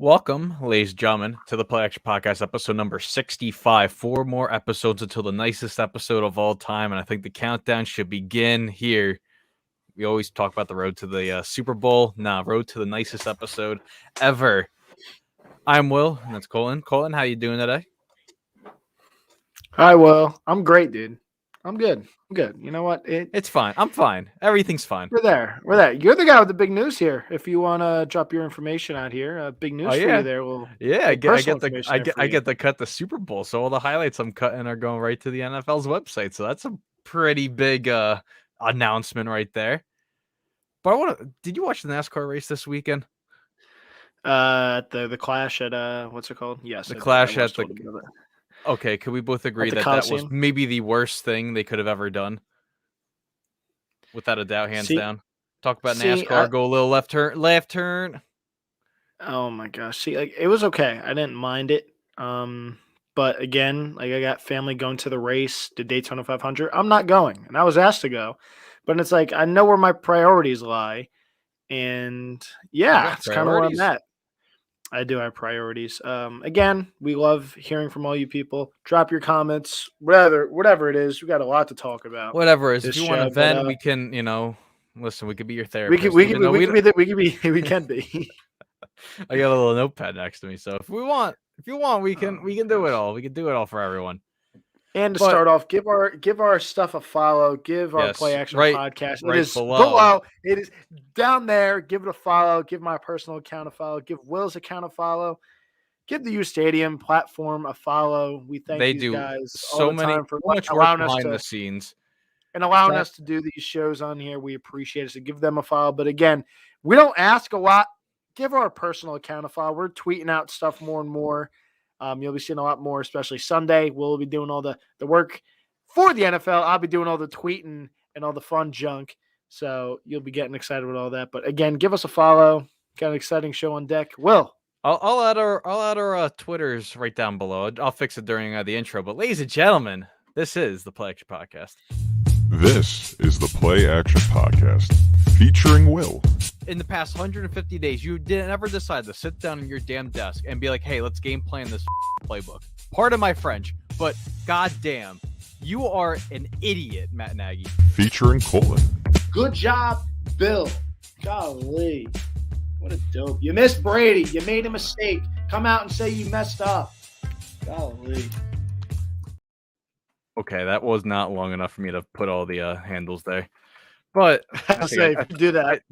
Welcome, ladies and gentlemen, to the Play Action Podcast, episode number 65. 4 more episodes until the nicest episode of all time, and I think the countdown should begin here. We always talk about the road to the Super Bowl. Road to the nicest episode ever. I'm Will, and that's Colin. Colin, how you doing today? Hi, Will. I'm great, dude. I'm good. You know what? It's fine. I'm fine. Everything's fine. We're there. You're the guy with the big news here. If you want to drop your information out here, big news for you there. I get to cut the Super Bowl, so all the highlights I'm cutting are going right to the NFL's website. So that's a pretty big announcement right there. But did you watch the NASCAR race this weekend? The clash at what's it called? Yes, the clash at the. Okay, could we both agree that was maybe the worst thing they could have ever done? Without a doubt, hands down. Talk about NASCAR, go a little left turn. Oh my gosh. It was okay. I didn't mind it. But again, I got family going to the race, the Daytona 500. I'm not going, and I was asked to go. But it's I know where my priorities lie. And yeah, it's kind of where I'm at. I do have priorities. Again, we love hearing from all you people. Drop your comments, whatever it is. We got a lot to talk about. Whatever it is. If you want to vent, we can, listen, we could be your therapist. We can be. I got a little notepad next to me, so if you want, we can do it all. We can do it all for everyone. And to start off, give our stuff a follow. Give our Play Action podcast. Right it is below. It is down there. Give it a follow. Give my personal account a follow. Give Will's account a follow. Give the U Stadium platform a follow. We thank these guys so time for much work behind the scenes and allowing us to do these shows on here. We appreciate it. So give them a follow. But again, we don't ask a lot. Give our personal account a follow. We're tweeting out stuff more and more. You'll be seeing a lot more, especially Sunday. We'll be doing all the work for the NFL. I'll be doing all the tweeting and all the fun junk. So you'll be getting excited with all that. But again, give us a follow. Got an exciting show on deck. Will. I'll add our Twitters right down below. I'll fix it during the intro. But ladies and gentlemen, this is the Play Action Podcast. This is the Play Action Podcast featuring Will. In the past 150 days, you didn't ever decide to sit down at your damn desk and be like, hey, let's game plan this playbook. Pardon my French, but goddamn, you are an idiot, Matt Nagy. Featuring Colin. Good job, Bill. Golly. What a dope. You missed Brady. You made a mistake. Come out and say you messed up. Golly. Okay, that was not long enough for me to put all the handles there. But do that.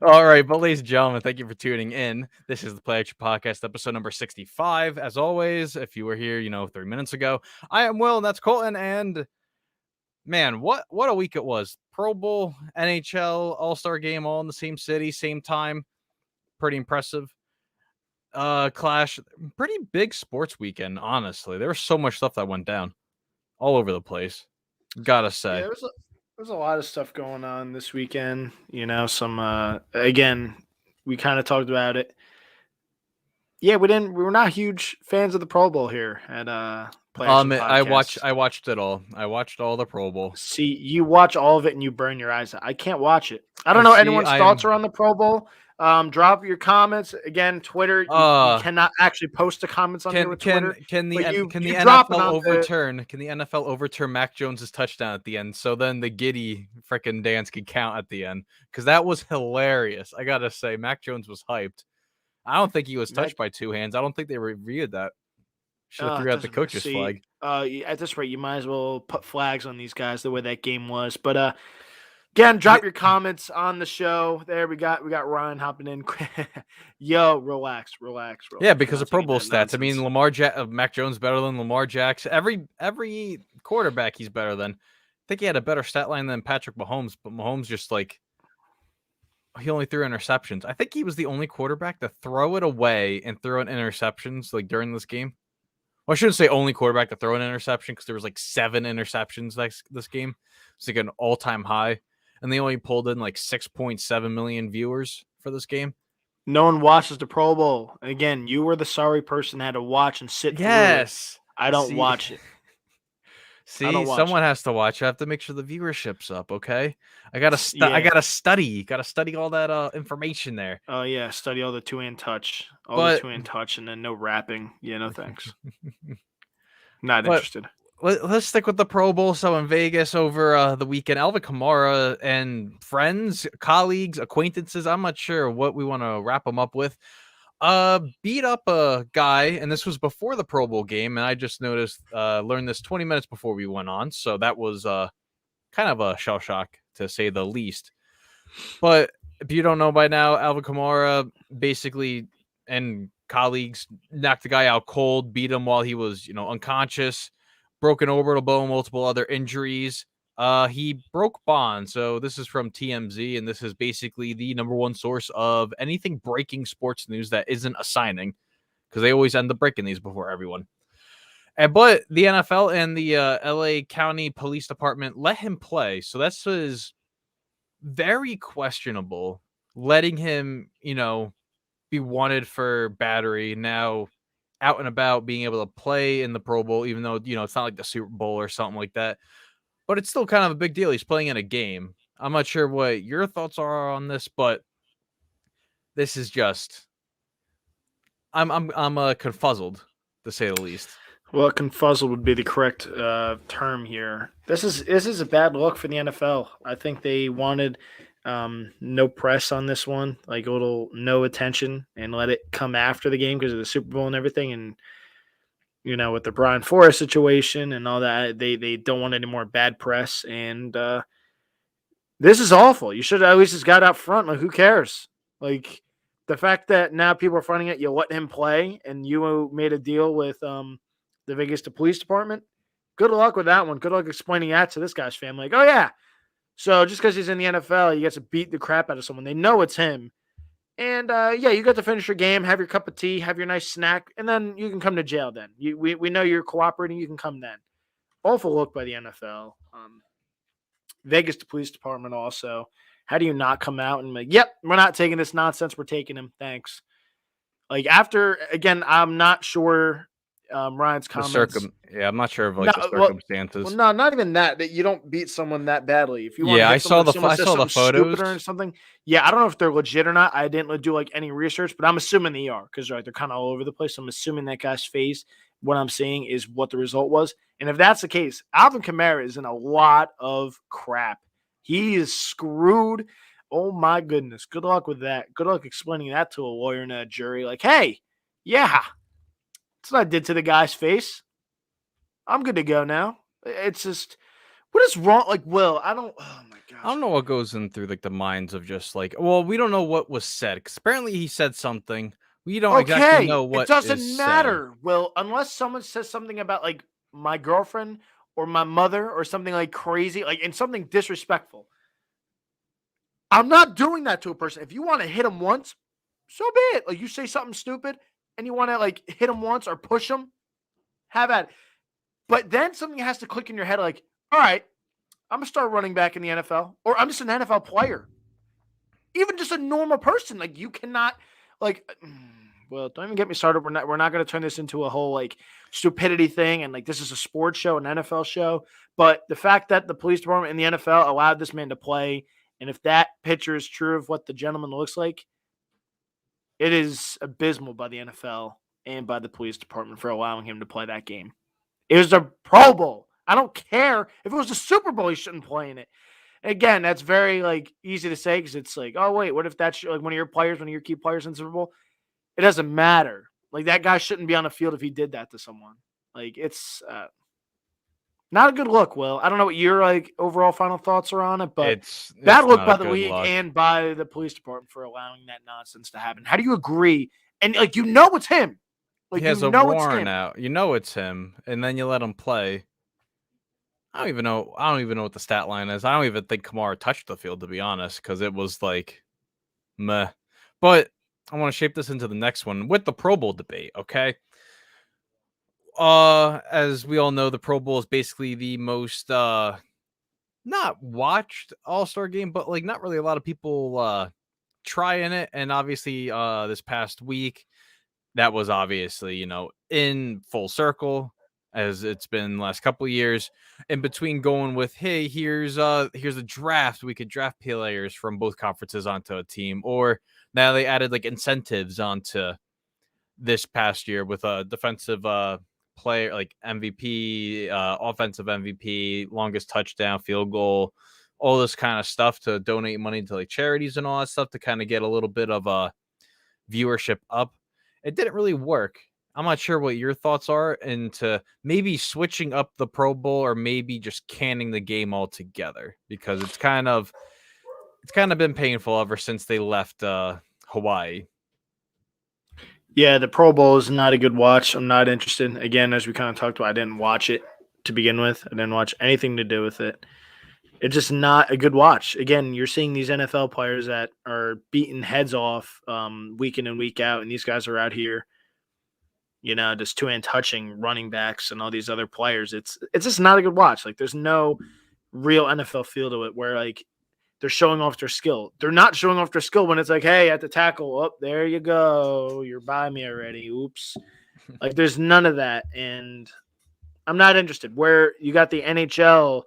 All right, but ladies and gentlemen, thank you for tuning in. This is the Play Action Podcast, episode number 65. As always, if you were here, 3 minutes ago, I am Will, and that's Colton. And man, what a week it was! Pro Bowl, NHL, All-Star Game, all in the same city, same time. Pretty impressive. Clash, pretty big sports weekend. Honestly, there was so much stuff that went down all over the place. Gotta say. Yeah, there's a lot of stuff going on this weekend. Some again, we kind of talked about it. Yeah, we were not huge fans of the Pro Bowl here at Play Action Podcast. I watched it all. I watched all the Pro Bowl. See, you watch all of it and you burn your eyes out. I can't watch it. I don't know anyone's thoughts are on the Pro Bowl. Drop your comments again. Twitter, you cannot actually post the comments on there with Twitter. Can the NFL overturn Mac Jones's touchdown at the end? So then the giddy freaking dance can count at the end, because that was hilarious. I gotta say, Mac Jones was hyped. I don't think he was touched by two hands. I don't think they reviewed that. Should have threw out the coach's flag. At this rate, you might as well put flags on these guys the way that game was. But again, drop your comments on the show. There we got Ryan hopping in. Yo, relax. Yeah, because of Pro Bowl stats. I mean, Mac Jones better than Lamar Jackson. Every quarterback he's better than. I think he had a better stat line than Patrick Mahomes, but Mahomes just he only threw interceptions. I think he was the only quarterback to throw it away and throw in interceptions during this game. Well, I shouldn't say only quarterback to throw an interception, because there was 7 interceptions this game. It's an all-time high. And they only pulled in 6.7 million viewers for this game. No one watches the Pro Bowl. Again, you were the sorry person that had to watch and sit through it. I don't watch it. I don't See, watch someone it. has to watch. I have to make sure the viewership's up. Okay, I gotta I Yeah. gotta study. Gotta study all that information there. Oh yeah. Study all the two-hand touch, But and then no rapping. Yeah. No thanks. Not but interested. let's stick with the Pro Bowl. So in Vegas over the weekend, Alvin Kamara and friends, colleagues, acquaintances, I'm not sure what we want to wrap them up with, beat up a guy, and this was before the Pro Bowl game, and I just learned this 20 minutes before we went on, so that was kind of a shell shock, to say the least. But if you don't know by now, Alvin Kamara basically and colleagues knocked the guy out cold, beat him while he was, unconscious, broken orbital bone, multiple other injuries. He broke bond. So this is from TMZ, and this is basically the number one source of anything breaking sports news that isn't a signing, because they always end up breaking these before everyone. But the NFL and the LA County Police Department let him play. So that's his very questionable letting him, be wanted for battery now out and about, being able to play in the Pro Bowl, even though, it's not like the Super Bowl or something like that. But it's still kind of a big deal. He's playing in a game. I'm not sure what your thoughts are on this, but this is just I'm confuzzled, to say the least. Well, confuzzled would be the correct term here. This is a bad look for the NFL. I think they wanted no press on this one, like a little no attention, and let it come after the game because of the Super Bowl and everything. And with the Brian Forrest situation and all that, they don't want any more bad press. And this is awful. You should have at least just got out front. Like, who cares? Like, the fact that now people are finding it, you let him play, and you made a deal with the Vegas Police Department. Good luck with that one. Good luck explaining that to this guy's family. Like, oh yeah, so just because he's in the NFL, he gets to beat the crap out of someone. They know it's him. And yeah, you got to finish your game, have your cup of tea, have your nice snack, and then you can come to jail. Then we know you're cooperating. You can come then. Awful look by the NFL. Vegas Police Department also. How do you not come out and like, yep, we're not taking this nonsense. We're taking him. Thanks. Like again, I'm not sure Ryan's comments. I'm not sure of the circumstances. Well, no, not even that. That you don't beat someone that badly. If you want, I saw the photos or something. Yeah, I don't know if they're legit or not. I didn't do like any research, but I'm assuming they are because they're kind of all over the place. I'm assuming that guy's face. What I'm seeing is what the result was, and if that's the case, Alvin Kamara is in a lot of crap. He is screwed. Oh my goodness. Good luck with that. Good luck explaining that to a lawyer and a jury. Like, hey, yeah. That's what I did to the guy's face. I'm good to go now. It's just, what is wrong? Like, Will, oh my gosh. I don't know what goes in through like the minds of just like, well, we don't know what was said because apparently he said something. We don't exactly know what. It doesn't matter, Will, unless someone says something about like my girlfriend or my mother or something like crazy, like and something disrespectful. I'm not doing that to a person. If you want to hit him once, so be it. Like you say something stupid and you want to like hit him once or push him, have at it. But then something has to click in your head like, all right, I'm going to start running back in the NFL, or I'm just an NFL player. Even just a normal person. Like you cannot like, well, don't even get me started. We're not going to turn this into a whole like stupidity thing. And like, this is a sports show, an NFL show. But the fact that the police department and the NFL allowed this man to play, and if that picture is true of what the gentleman looks like, it is abysmal by the NFL and by the police department for allowing him to play that game. It was a Pro Bowl. I don't care. If it was a Super Bowl, he shouldn't play in it. Again, that's very like easy to say because it's like, oh, wait, what if that's like one of your players, one of your key players in the Super Bowl? It doesn't matter. Like that guy shouldn't be on the field if he did that to someone. Like it's not a good look, Will. I don't know what your like overall final thoughts are on it, but it's bad look by the league and by the police department for allowing that nonsense to happen. How do you agree? And like it's him. Like he has a warrant out. You know it's him, and then you let him play. I don't even know what the stat line is. I don't even think Kamara touched the field, to be honest, because it was like meh. But I want to shape this into the next one with the Pro Bowl debate, okay? As we all know, the Pro Bowl is basically the most not watched All-Star game, but like not really a lot of people trying it. And obviously this past week, that was obviously, in full circle. as it's been the last couple of years. In between going with, hey, here's a draft. We could draft players from both conferences onto a team. Or now they added like incentives onto this past year with a defensive player like MVP, offensive MVP, longest touchdown, field goal, all this kind of stuff to donate money to like charities and all that stuff to kind of get a little bit of a viewership up. It didn't really work. I'm not sure what your thoughts are into maybe switching up the Pro Bowl or maybe just canning the game altogether, because it's kind of been painful ever since they left Hawaii. Yeah, the Pro Bowl is not a good watch. I'm not interested. Again, as we kind of talked about, I didn't watch it to begin with. I didn't watch anything to do with it. It's just not a good watch. Again, you're seeing these NFL players that are beating heads off week in and week out, and these guys are out here, just two-hand touching running backs and all these other players. It's just not a good watch. Like, there's no real NFL feel to it where, like, they're showing off their skill. They're not showing off their skill when it's like, hey, at the tackle, oh, there you go. You're by me already. Oops. Like, there's none of that, and I'm not interested. Where you got the NHL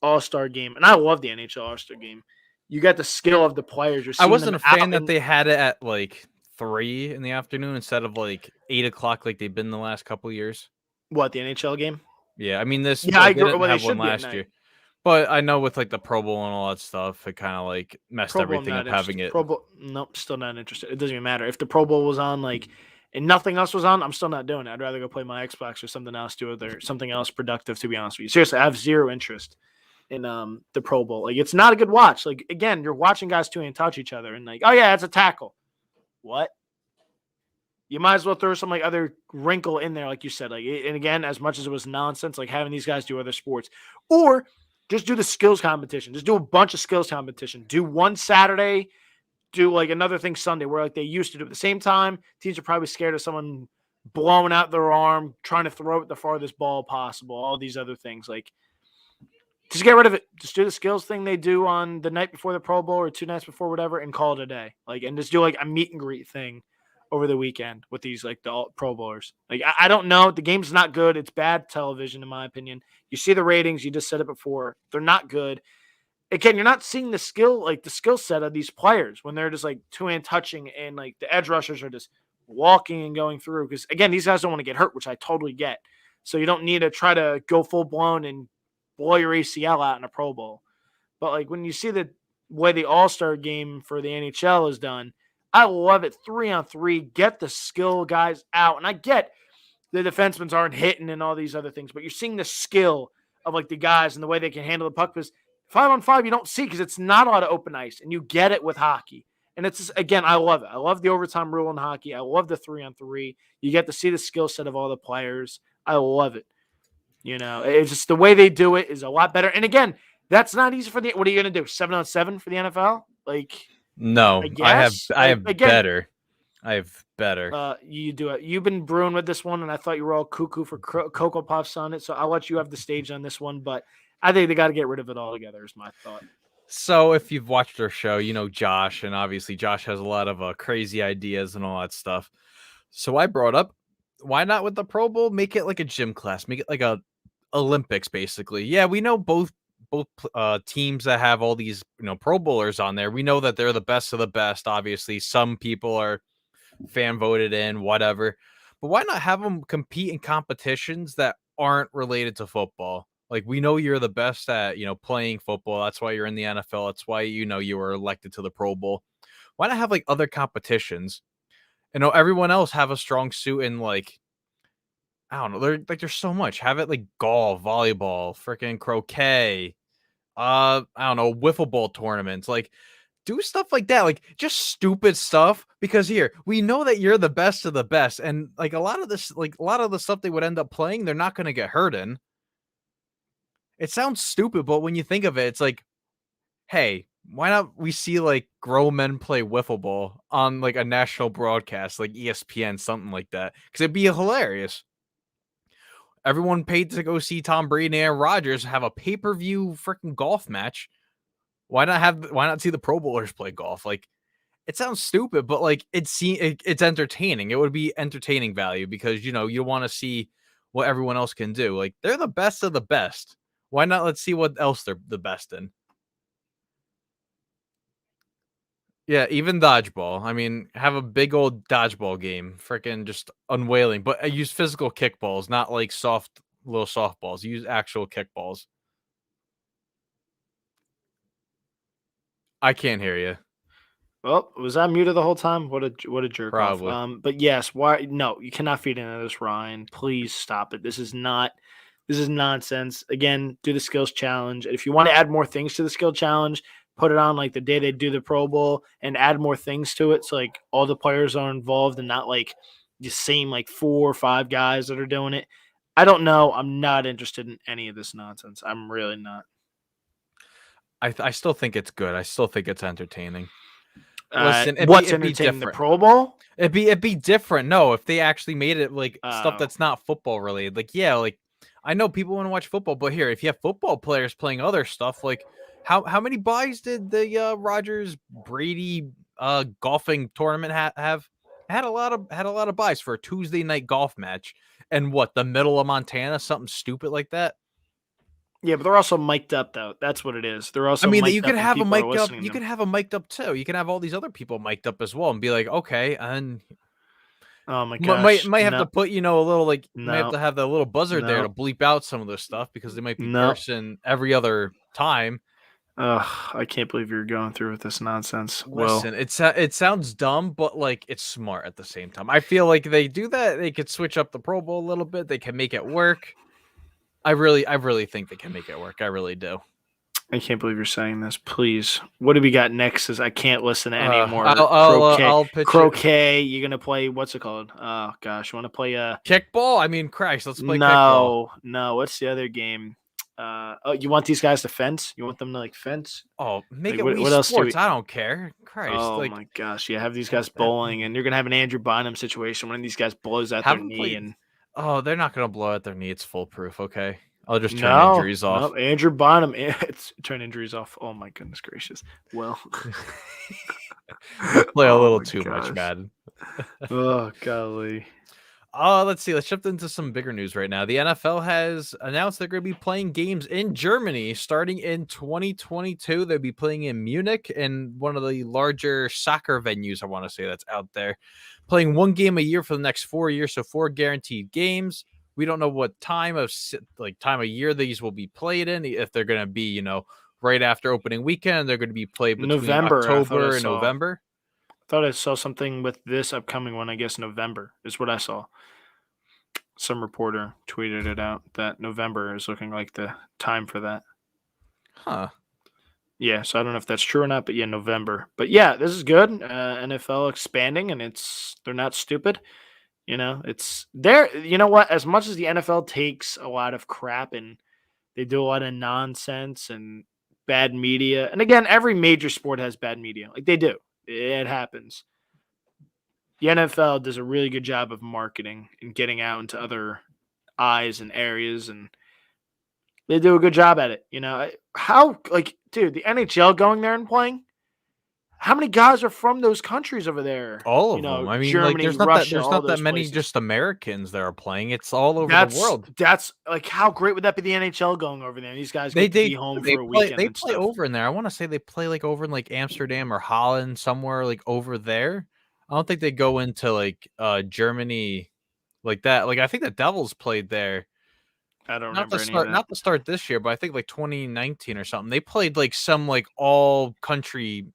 All-Star game, and I love the NHL All-Star game. You got the skill of the players. I wasn't a fan that they had it at like 3 in the afternoon instead of like 8 o'clock like they've been the last couple of years. What, the NHL game? Yeah, I mean this. Yeah, I didn't agree. have one last year, but I know with like the Pro Bowl and all that stuff, it kind of like messed everything up having it. Pro Bowl, nope, still not interested. It doesn't even matter if the Pro Bowl was on, like, and nothing else was on. I'm still not doing it. I'd rather go play my Xbox or something else, something else productive. To be honest with you, seriously, I have zero interest in the Pro Bowl. Like, it's not a good watch. Like, again, you're watching guys two-hand touch each other, and like, oh yeah, it's a tackle. What? You might as well throw some like other wrinkle in there, like you said. Like, and again, as much as it was nonsense, like having these guys do other sports, or just do the skills competition. Just do a bunch of skills competition. Do one Saturday, do like another thing Sunday, where like they used to do at the same time. Teams are probably scared of someone blowing out their arm, trying to throw it the farthest ball possible. All these other things, like, just get rid of it. Just do the skills thing they do on the night before the Pro Bowl or 2 nights before, whatever, and call it a day. Like, and just do like a meet and greet thing over the weekend with these like the Pro Bowlers. Like, I don't know. The game's not good. It's bad television, in my opinion. You see the ratings. You just said it before. They're not good. Again, you're not seeing the skill set of these players when they're just like two-hand touching and like the edge rushers are just walking and going through. Because again, these guys don't want to get hurt, which I totally get. So you don't need to try to go full blown and blow your ACL out in a Pro Bowl. But like when you see the way the All-Star game for the NHL is done, I love it. 3-on-3, get the skill guys out. And I get the defensemen aren't hitting and all these other things, but you're seeing the skill of like the guys and the way they can handle the puck. Because 5-on-5 you don't see because it's not a lot of open ice, and you get it with hockey. And it's just, again, I love it. I love the overtime rule in hockey. I love the 3-on-3. You get to see the skill set of all the players. I love it. It's just the way they do it is a lot better. And again, that's not easy for the. What are you going to do? 7-on-7 for the NFL? Like, no, I have better. I have better. You do it. You've been brewing with this one, and I thought you were all cuckoo for Cocoa Puffs on it. So I'll let you have the stage on this one. But I think they got to get rid of it altogether. Is my thought. So if you've watched our show, you know Josh, and obviously Josh has a lot of crazy ideas and all that stuff. So I brought up, why not with the Pro Bowl? Make it like a gym class. Make it like a Olympics, basically. Yeah, we know both teams that have all these Pro Bowlers on there. We know that they're the best of the best. Obviously, some people are fan voted in, whatever. But why not have them compete in competitions that aren't related to football? Like, we know you're the best at playing football. That's why you're in the NFL. That's why you were elected to the Pro Bowl. Why not have like other competitions? Everyone else have a strong suit in like, I don't know. There's so much. Have it like golf, volleyball, freaking croquet. I don't know, wiffle ball tournaments. Like, do stuff like that. Like, just stupid stuff. Because here, we know that you're the best of the best, and like a lot of the stuff they would end up playing, they're not going to get hurt in. It sounds stupid, but when you think of it, it's like, hey, why not we see like grown men play wiffle ball on like a national broadcast, like ESPN, something like that? Because it'd be hilarious. Everyone paid to go see Tom Brady and Aaron Rodgers have a pay-per-view freaking golf match. Why not see the Pro Bowlers play golf? Like, it sounds stupid, but like it's entertaining. It would be entertaining value because you want to see what everyone else can do. Like, they're the best of the best. Why not? Let's see what else they're the best in. Yeah, even dodgeball. I mean, have a big old dodgeball game, freaking just unwailing. But I use physical kickballs, not like soft little softballs. Use actual kickballs. I can't hear you. Well, was I muted the whole time? What a jerk Probably. off. But yes, why? No, you cannot feed into this, Ryan. Please stop it. This is nonsense. Again, do the skills challenge. If you want to add more things to the skill challenge, put it on like the day they do the Pro Bowl and add more things to it. So like all the players are involved and not like the same like 4 or 5 guys that are doing it. I don't know. I'm not interested in any of this nonsense. I'm really not. I still think it's good. I still think it's entertaining. Listen, What's it'd be entertaining? The different. Pro Bowl? It'd be different. No, if they actually made it like stuff Oh. that's not football related. Like, yeah, like I know people want to watch football, but here, if you have football players playing other stuff, like how many buys did the Rogers Brady golfing tournament have? Had a lot of buys for a Tuesday night golf match. And what, the middle of Montana, something stupid like that? Yeah, but they're also mic'd up though. That's what it is. They're also. I mean, mic'd you up could and have a people are mic'd up. listening You to could them. have a mic'd up too. You can have all these other people mic'd up as well, and be like, okay, and Oh my gosh! might have no, to put a little like might have no, to have the little buzzard there no, to bleep out some of this stuff because they might be no. cursing every other time. Ugh, I can't believe you're going through with this nonsense. Well, Listen, it sounds dumb, but like it's smart at the same time. I feel like they do that. They could switch up the Pro Bowl a little bit. They can make it work. I really think they can make it work. I really do. I can't believe you're saying this. Please, what do we got next? Is I can't listen to any more croquet. I'll pitch Croquet. You're gonna play. What's it called? Oh gosh, you want to play kickball. I mean, Christ, let's play kickball. No. What's the other game? You want these guys to fence? You want them to like fence? Oh, make Like, it what Wii else do Sports. we- I don't care. Christ, Oh like my gosh, yeah, have these guys bowling, and you're gonna have an Andrew Bynum situation when these guys blows out their Have 'em knee play- and. oh, they're not gonna blow out their knee. It's foolproof. Okay, I'll just turn No, injuries off. no, Andrew Bynum. It's turn injuries off. Oh my goodness gracious. Well, Play a Oh little my too much, gosh. Madden. oh golly. Let's see. Let's shift into some bigger news right now. The NFL has announced they're going to be playing games in Germany starting in 2022. They'll be playing in Munich and one of the larger soccer venues, I want to say, that's out there. Playing one game a year for the next 4 years, so 4 guaranteed games. We don't know what time of year these will be played in. If they're going to be, right after opening weekend, they're going to be played between November, I thought I October and saw. November. I thought I saw something with this upcoming one. I guess November is what I saw. Some reporter tweeted it out that November is looking like the time for that. Huh. Yeah, so I don't know if that's true or not, but yeah, November. But yeah, this is good. NFL expanding, and they're not stupid. It's there. You know what? As much as the NFL takes a lot of crap and they do a lot of nonsense and bad media, and again, every major sport has bad media. Like they do. It happens. The NFL does a really good job of marketing and getting out into other eyes and areas, and they do a good job at it. How, dude, the NHL going there and playing? How many guys are from those countries over there? All of them. I mean, Germany, there's not Russia, there's all not that those many places. just Americans that are playing. It's all over the world. That's like, how great would that be? The NHL going over there, and these guys They get to be home for a weekend. They and play stuff. over in there. I want to say they play like over in like Amsterdam or Holland, somewhere like over there. I don't think they go into like Germany like that. Like I think the Devils played there. I don't Not remember to any of start, that. not to start this year, but I think like 2019 or something. They played like some like all country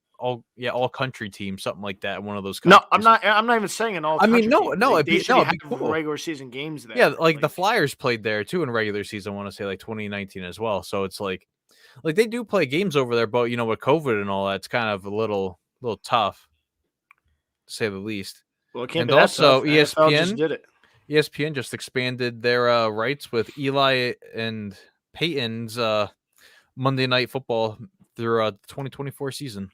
team, something like that. One of those. No, Countries. I'm not even saying an all. I mean, country team. it'd They be should have cool. regular season games there. Yeah, like the Flyers played there too in regular season. I want to say like 2019 as well. So it's like they do play games over there, but with COVID and all that, it's kind of a little tough, to say the least. Well, it can't And be that also tough. NFL just ESPN did it. ESPN just expanded their rights with Eli and Peyton's Monday Night Football through the 2024 season.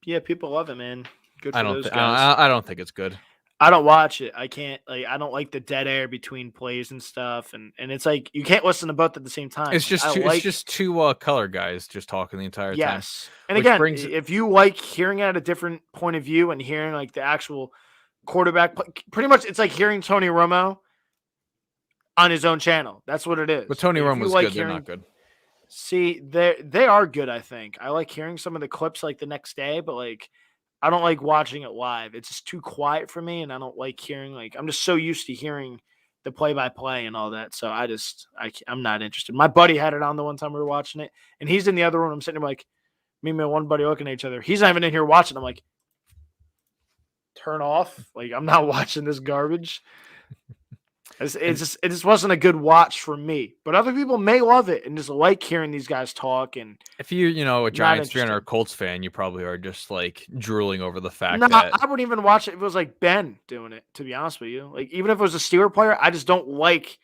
Yeah, people love it, man. Good for I those guys. I don't think it's good. I don't watch it. I can't. I don't like the dead air between plays and stuff, and it's like you can't listen to both at the same time. It's just two color guys just talking the entire time. Yes, and Which again, if you like hearing it at a different point of view and hearing like the actual quarterback, pretty much it's like hearing Tony Romo on his own channel. That's what it is. But Tony If you Romo's like good. They're hearing- not good. See, they are good, I think. I like hearing some of the clips like the next day, but like I don't like watching it live. It's just too quiet for me, and I don't like hearing I'm just so used to hearing the play-by-play and all that. So I'm not interested. My buddy had it on the one time we were watching it, and he's in the other room. I'm sitting there like me and my one buddy looking at each other. He's not even in here watching. I'm like, turn off. Like I'm not watching this garbage. It just wasn't a good watch for me. But other people may love it and just like hearing these guys talk. And if you're, a Giants fan or a interested. Colts fan, you probably are just like drooling over the fact no, that I wouldn't even watch it if it was like Ben doing it, to be honest with you. Like even if it was a Steeler player, I just don't like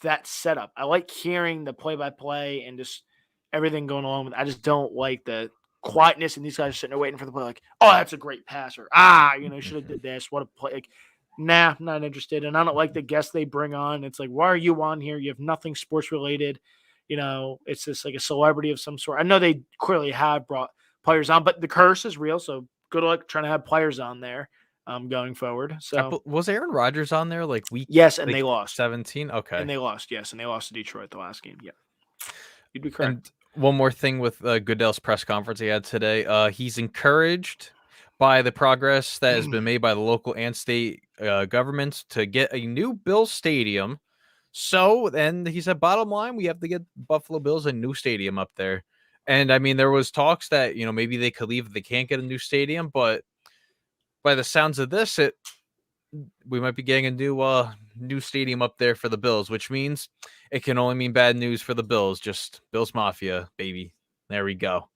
that setup. I like hearing the play-by-play and just everything going on with it. I just don't like the quietness and these guys are sitting there waiting for the play like, oh, that's a great passer. Should have did this. What a play. Like, nah, not interested. And I don't like the guests they bring on. It's like, why are you on here? You have nothing sports related. It's just like a celebrity of some sort. I know they clearly have brought players on, but the curse is real. So good luck trying to have players on there going forward. So was Aaron Rodgers on there week? Yes, and they lost 17. Okay, and they lost. Yes, and they lost to Detroit the last game. Yeah, you'd be correct. And one more thing with Goodell's press conference he had today. He's encouraged by the progress that has been made by the local and state governments to get a new Bills stadium. So, and he said, bottom line, we have to get Buffalo Bills a new stadium up there. And I mean, there was talks that, maybe they could leave if they can't get a new stadium, but by the sounds of this, we might be getting a new stadium up there for the Bills, which means it can only mean bad news for the Bills. Just Bills Mafia, baby. There we go.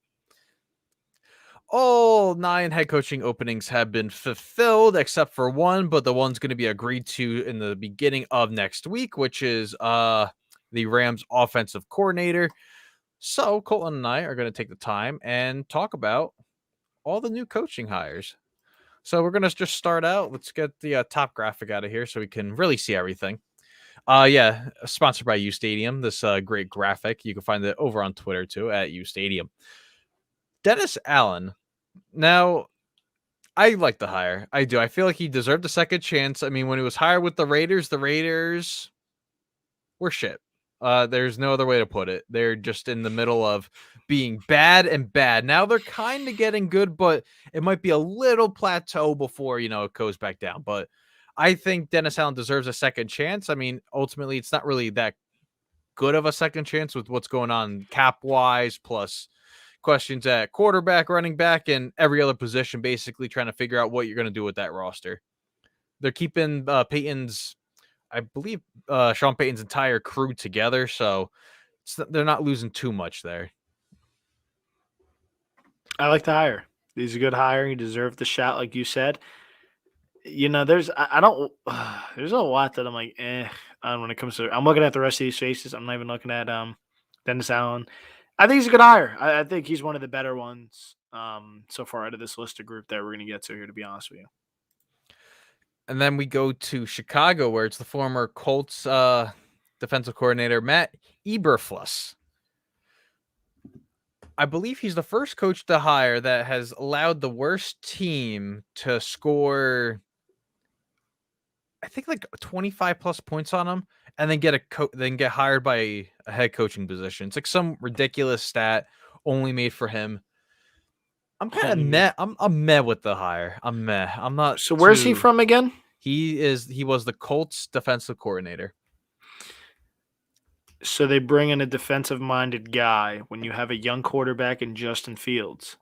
All 9 head coaching openings have been fulfilled except for one, but the one's going to be agreed to in the beginning of next week, which is the Rams offensive coordinator. So Colton and I are going to take the time and talk about all the new coaching hires. So we're going to just start out. Let's get the top graphic out of here so we can really see everything. Sponsored by U Stadium. This great graphic. You can find it over on Twitter too at U Stadium. Dennis Allen. Now, I like the hire. I do. I feel like he deserved a second chance. I mean, when he was hired with the Raiders were shit. There's no other way to put it. They're just in the middle of being bad and bad. Now they're kind of getting good, but it might be a little plateau before, it goes back down. But I think Dennis Allen deserves a second chance. I mean, ultimately, it's not really that good of a second chance with what's going on cap-wise, plus questions at quarterback, running back, and every other position, basically trying to figure out what you're going to do with that roster. They're keeping Peyton's, I believe, Sean Payton's entire crew together, so they're not losing too much there. I like the hire. He's a good hire. He deserved the shot, like you said. There's I don't there's a lot that I'm like, when it comes to. I'm looking at the rest of these faces. I'm not even looking at Dennis Allen. I think he's a good hire. I think he's one of the better ones so far out of this list of group that we're going to get to here, to be honest with you. And then we go to Chicago, where it's the former Colts defensive coordinator, Matt Eberflus. I believe he's the first coach to hire that has allowed the worst team to score, I think, 25 plus points on them, and then get hired by a head coaching position. It's like some ridiculous stat only made for him. I'm kind of meh. I'm meh with the hire. I'm meh. I'm not. So where's he from again? He was the Colts defensive coordinator. So they bring in a defensive-minded guy when you have a young quarterback in Justin Fields.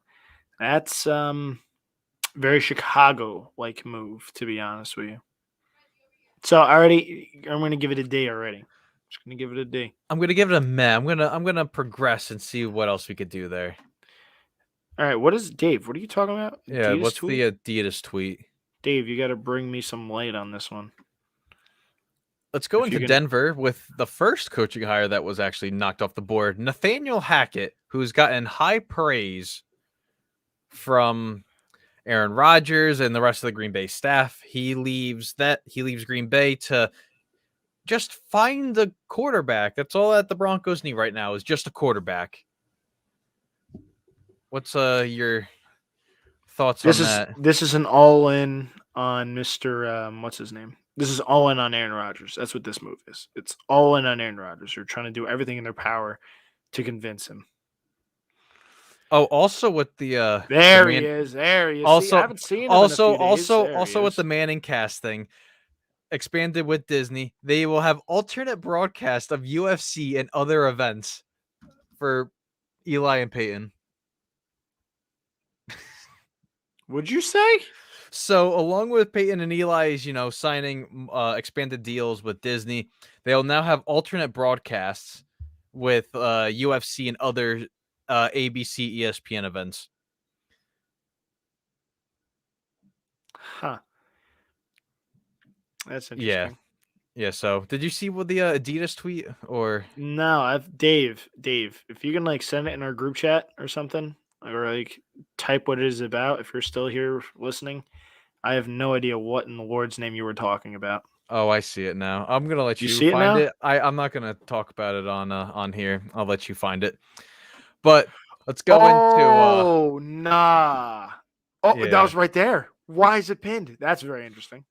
That's very Chicago-like move, to be honest with you. So I'm going to give it a D already. Just going to give it a D. I'm going to give it a meh. I'm going to progress and see what else we could do there. All right, what is Dave? What are you talking about? Yeah, Adidas what's tweet? the Adidas tweet? Dave, you got to bring me some light on this one. Let's go into Denver with the first coaching hire that was actually knocked off the board. Nathaniel Hackett, who's gotten high praise from Aaron Rodgers and the rest of the Green Bay staff. He leaves Green Bay to just find the quarterback. That's all that the Broncos need right now is just a quarterback. What's your thoughts on that? This is an all-in on Mr. What's his name? This is all in on Aaron Rodgers. That's what this move is. It's all in on Aaron Rodgers. They're trying to do everything in their power to convince him. Oh, also with the There he man, is. There he is. See, I also haven't seen him in a few days. There he also with is. the Manning cast thing expanded with Disney, they will have alternate broadcast of UFC and other events for Eli and Peyton. Would you say? So, along with Peyton and Eli's, signing expanded deals with Disney, they'll now have alternate broadcasts with UFC and other ABC, ESPN events. Huh. That's interesting. Yeah. So, did you see what the Adidas tweet or? No, Dave, if you can like send it in our group chat or something, or like type what it is about, if you're still here listening, I have no idea what in the Lord's name you were talking about. Oh, I see it now. I'm gonna let You you see it find now? it. I'm not gonna talk about it on here. I'll let you find it. But let's go into Oh, nah. Oh, that yeah. was right there. Why is it pinned? That's very interesting.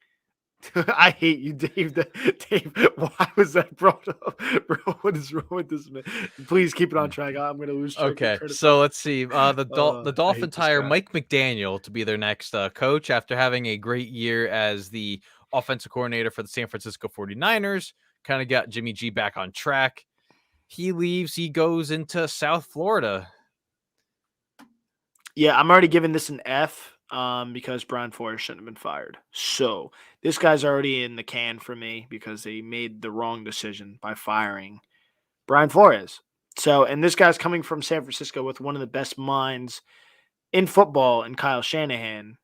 I hate you, Dave. Dave, why was that brought up? Bro, what is wrong with this man? Please keep it on track. I'm going to lose track of Okay, credit. so let's see. The I hate Dolphins this hire guy. Mike McDaniel to be their next coach after having a great year as the offensive coordinator for the San Francisco 49ers. Kind of got Jimmy G back on track. He leaves. He goes into South Florida. Yeah, I'm already giving this an F because Brian Flores shouldn't have been fired. So this guy's already in the can for me because they made the wrong decision by firing Brian Flores. So, and this guy's coming from San Francisco with one of the best minds in football and Kyle Shanahan,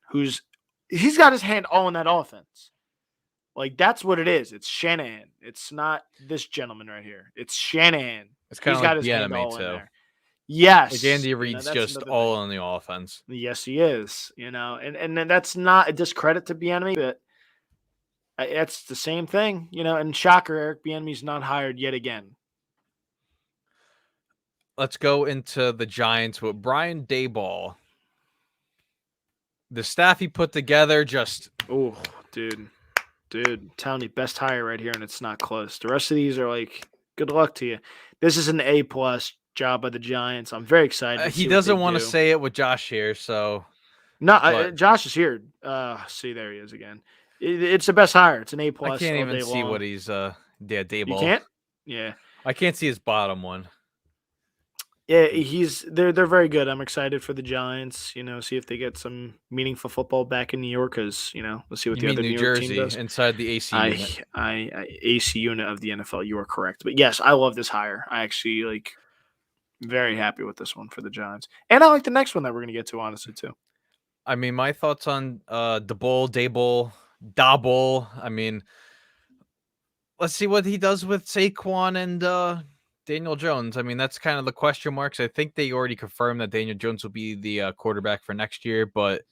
he's got his hand all in that offense. Like that's what it is. It's Shanahan. It's not this gentleman right here. It's Shanahan. It's kind He's of got like his the hand enemy all in too. there. Yes. Like Andy Reid's that's just another all thing. on the offense. Yes, he is. And that's not a discredit to Bieniemy, but it's the same thing. And shocker, Eric Bieniemy's not hired yet again. Let's go into the Giants with Brian Daboll. The staff he put together just Oh, dude, telling you, best hire right here, and it's not close. The rest of these are like, good luck to you. This is an A+ job by the Giants. I'm very excited. he doesn't want to say it with Josh here, so no. Josh is here. See, there he is again. It's the best hire. It's an A+ I can't all even day see long. what he's Daboll. You can't? Yeah. I can't see his bottom one. Yeah, they're very good. I'm excited for the Giants. See if they get some meaningful football back in New York. Because let's see what You the mean other New New York team Jersey does. inside the AC unit? AC unit of the NFL. You are correct. But yes, I love this hire. I actually very happy with this one for the Giants, and I like the next one that we're gonna get to honestly too. I mean, my thoughts on Daboll. I mean, let's see what he does with Saquon and Daniel Jones. I mean, that's kind of the question marks. I think they already confirmed that Daniel Jones will be the quarterback for next year, but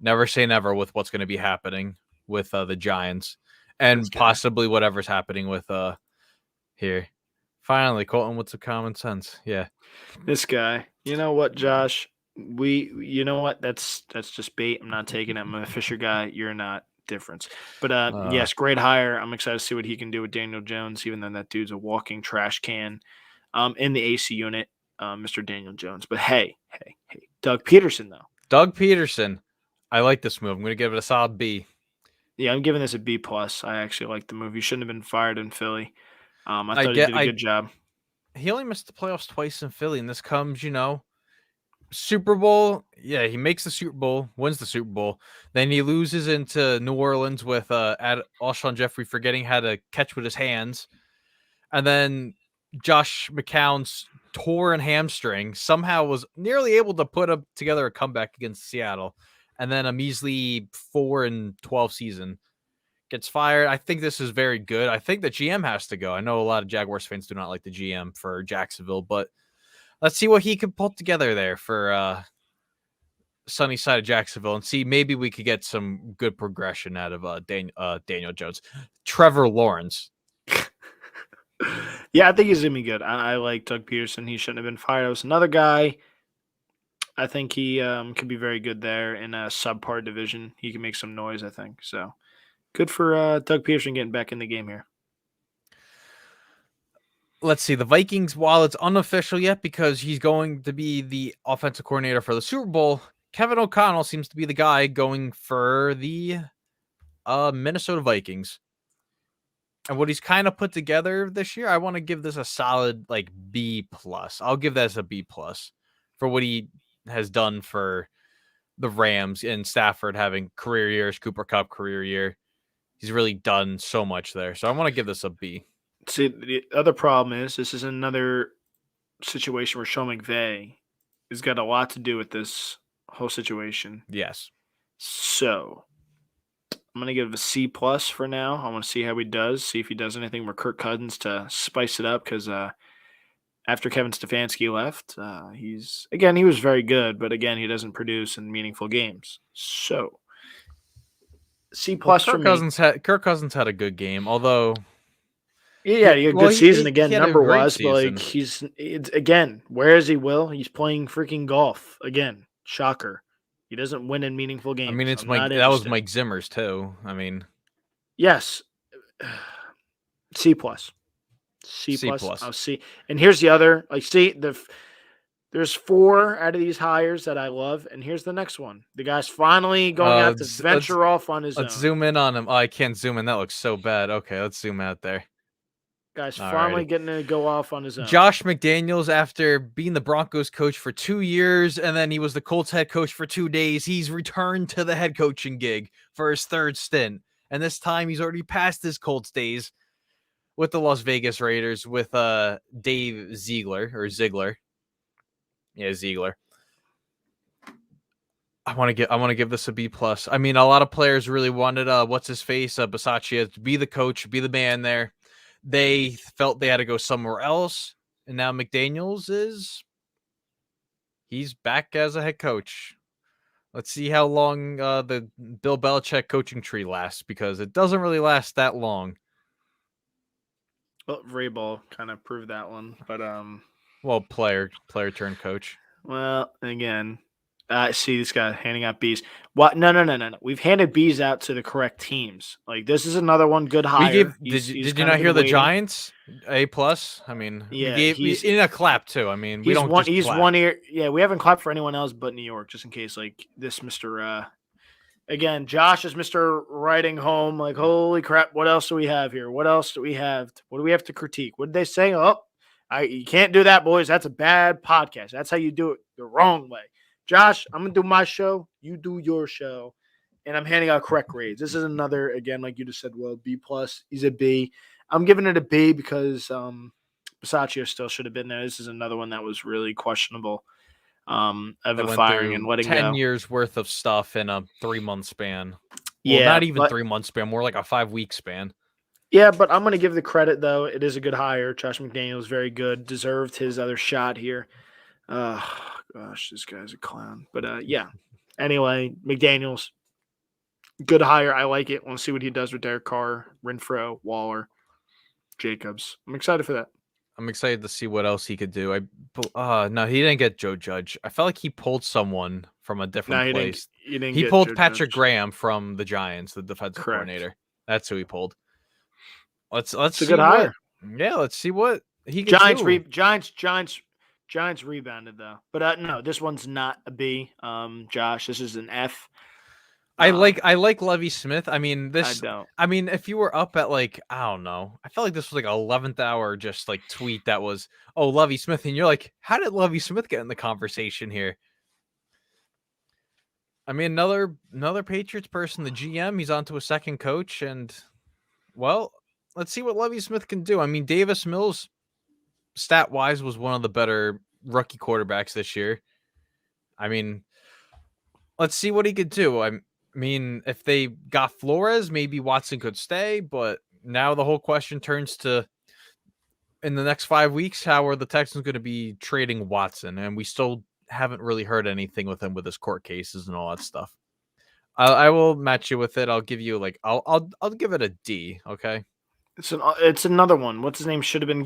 never say never with what's going to be happening with the Giants and possibly whatever's happening with here. Finally, Colton with some common sense. Yeah. This guy. You know what, Josh? You know what? That's just bait. I'm not taking it. I'm a Fisher guy. You're not. Difference. But yes, great hire. I'm excited to see what he can do with Daniel Jones, even though that dude's a walking trash can in the AC unit, Mr. Daniel Jones. But hey, Doug Peterson, though. Doug Peterson. I like this move. I'm going to give it a solid B. Yeah, I'm giving this a B+. I actually like the move. He shouldn't have been fired in Philly. I thought he did a good job. He only missed the playoffs twice in Philly, and this comes, Super Bowl. Yeah, he makes the Super Bowl, wins the Super Bowl. Then he loses into New Orleans with Alshon Jeffrey forgetting how to catch with his hands. And then Josh McCown's torn hamstring somehow was nearly able to put up together a comeback against Seattle. And then a measly 4-12 season gets fired. I think this is very good. I think the GM has to go. I know a lot of Jaguars fans do not like the GM for Jacksonville, but let's see what he can pull together there for sunny side of Jacksonville and see maybe we could get some good progression out of Daniel Jones. Trevor Lawrence. Yeah, I think he's going to be good. I like Doug Peterson. He shouldn't have been fired. I was another guy. I think he could be very good there in a subpar division. He can make some noise, I think. So, Good for Doug Peterson getting back in the game here. Let's see. The Vikings, while it's unofficial yet because he's going to be the offensive coordinator for the Super Bowl, Kevin O'Connell seems to be the guy going for the Minnesota Vikings. And what he's kind of put together this year, I want to give this a solid like B+. I'll give that as a B+ for what he has done for the Rams and Stafford having career years, Cooper Kupp career year. He's really done so much there. So I want to give this a B. See, the other problem is this is another situation where Sean McVay has got a lot to do with this whole situation. Yes. So I'm going to give it a C+ for now. I want to see how he does, see if he does anything with Kirk Cousins to spice it up because after Kevin Stefanski left, he was very good, but again, he doesn't produce in meaningful games. So C+ for me. Kirk Cousins had a good game, although yeah, he had a good season again, he had a number great wise, but season. it's again, where is he, Will? He's playing freaking golf again. Shocker. He doesn't win in meaningful games. I mean, that was Mike Zimmer's too. I mean, yes, C+. C+. I'll see. And here's the other. There's 4 out of these hires that I love, and here's the next one. The guy's finally going out to venture off on his own. Let's zoom in on him. Oh, I can't zoom in. That looks so bad. Okay, let's zoom out there. Guy's finally getting to go off on his own. Josh McDaniels, after being the Broncos coach for 2 years, and then he was the Colts head coach for 2 days, he's returned to the head coaching gig for his 3rd stint. And this time he's already passed his Colts days with the Las Vegas Raiders with Dave Ziegler. Yeah, Ziegler. I want to give this a B+. I mean, a lot of players really wanted what's his face, Bisaccia, to be the coach, be the man there. They felt they had to go somewhere else, and now McDaniels he's back as a head coach. Let's see how long the Bill Belichick coaching tree lasts, because it doesn't really last that long. Well, Vrabel kind of proved that one, but well, player turned coach. Well, again, I see this guy handing out Bs. What? No. We've handed Bs out to the correct teams. Like, this is another one good hire. Did you not hear the Giants A+? I mean, yeah, we gave in a clap too. I mean, we don't. He's clap. 1 year. Yeah, we haven't clapped for anyone else but New York, just in case. Like this, Mr. Again, Josh is Mr. Writing home. Like, holy crap! What else do we have here? What else do we have? What do we have to critique? What did they say? Oh, you can't do that, boys. That's a bad podcast. That's how you do it the wrong way. Josh, I'm going to do my show. You do your show. And I'm handing out correct grades. This is another, again, like you just said, well, B+. He's a B. I'm giving it a B because Bisaccia still should have been there. This is another one that was really questionable of a firing and letting 10 years worth of stuff in a 3-month span. Yeah. Well, not even 3-month span, more like a 5-week span. Yeah, but I'm going to give the credit, though. It is a good hire. Josh McDaniels, very good. Deserved his other shot here. Gosh, this guy's a clown. But, yeah. Anyway, McDaniels, good hire. I like it. Want to see what he does with Derek Carr, Renfro, Waller, Jacobs. I'm excited for that. I'm excited to see what else he could do. No, he didn't get Joe Judge. I felt like he pulled someone from a different place. He pulled Patrick Graham from the Giants, the defensive coordinator. That's who he pulled. Let's see a good hire. Let's see what he can do. Giants rebounded though, but no, this one's not a B. Josh, this is an F. I like Lovie Smith. I mean, I don't. I mean, if you were up at like, I don't know, I felt like this was like 11th hour just like tweet that was, oh, Lovie Smith, and you're like, how did Lovie Smith get in the conversation here? I mean, another Patriots person, the GM, he's on to a second coach, and well, let's see what Lovie Smith can do. I mean, Davis Mills, stat-wise, was one of the better rookie quarterbacks this year. I mean, let's see what he could do. I mean, if they got Flores, maybe Watson could stay, but now the whole question turns to, in the next 5 weeks, how are the Texans going to be trading Watson? And we still haven't really heard anything with him with his court cases and all that stuff. I will match you with it. I'll give you I'll give it a D. Okay. It's another one. What's his name? Should have been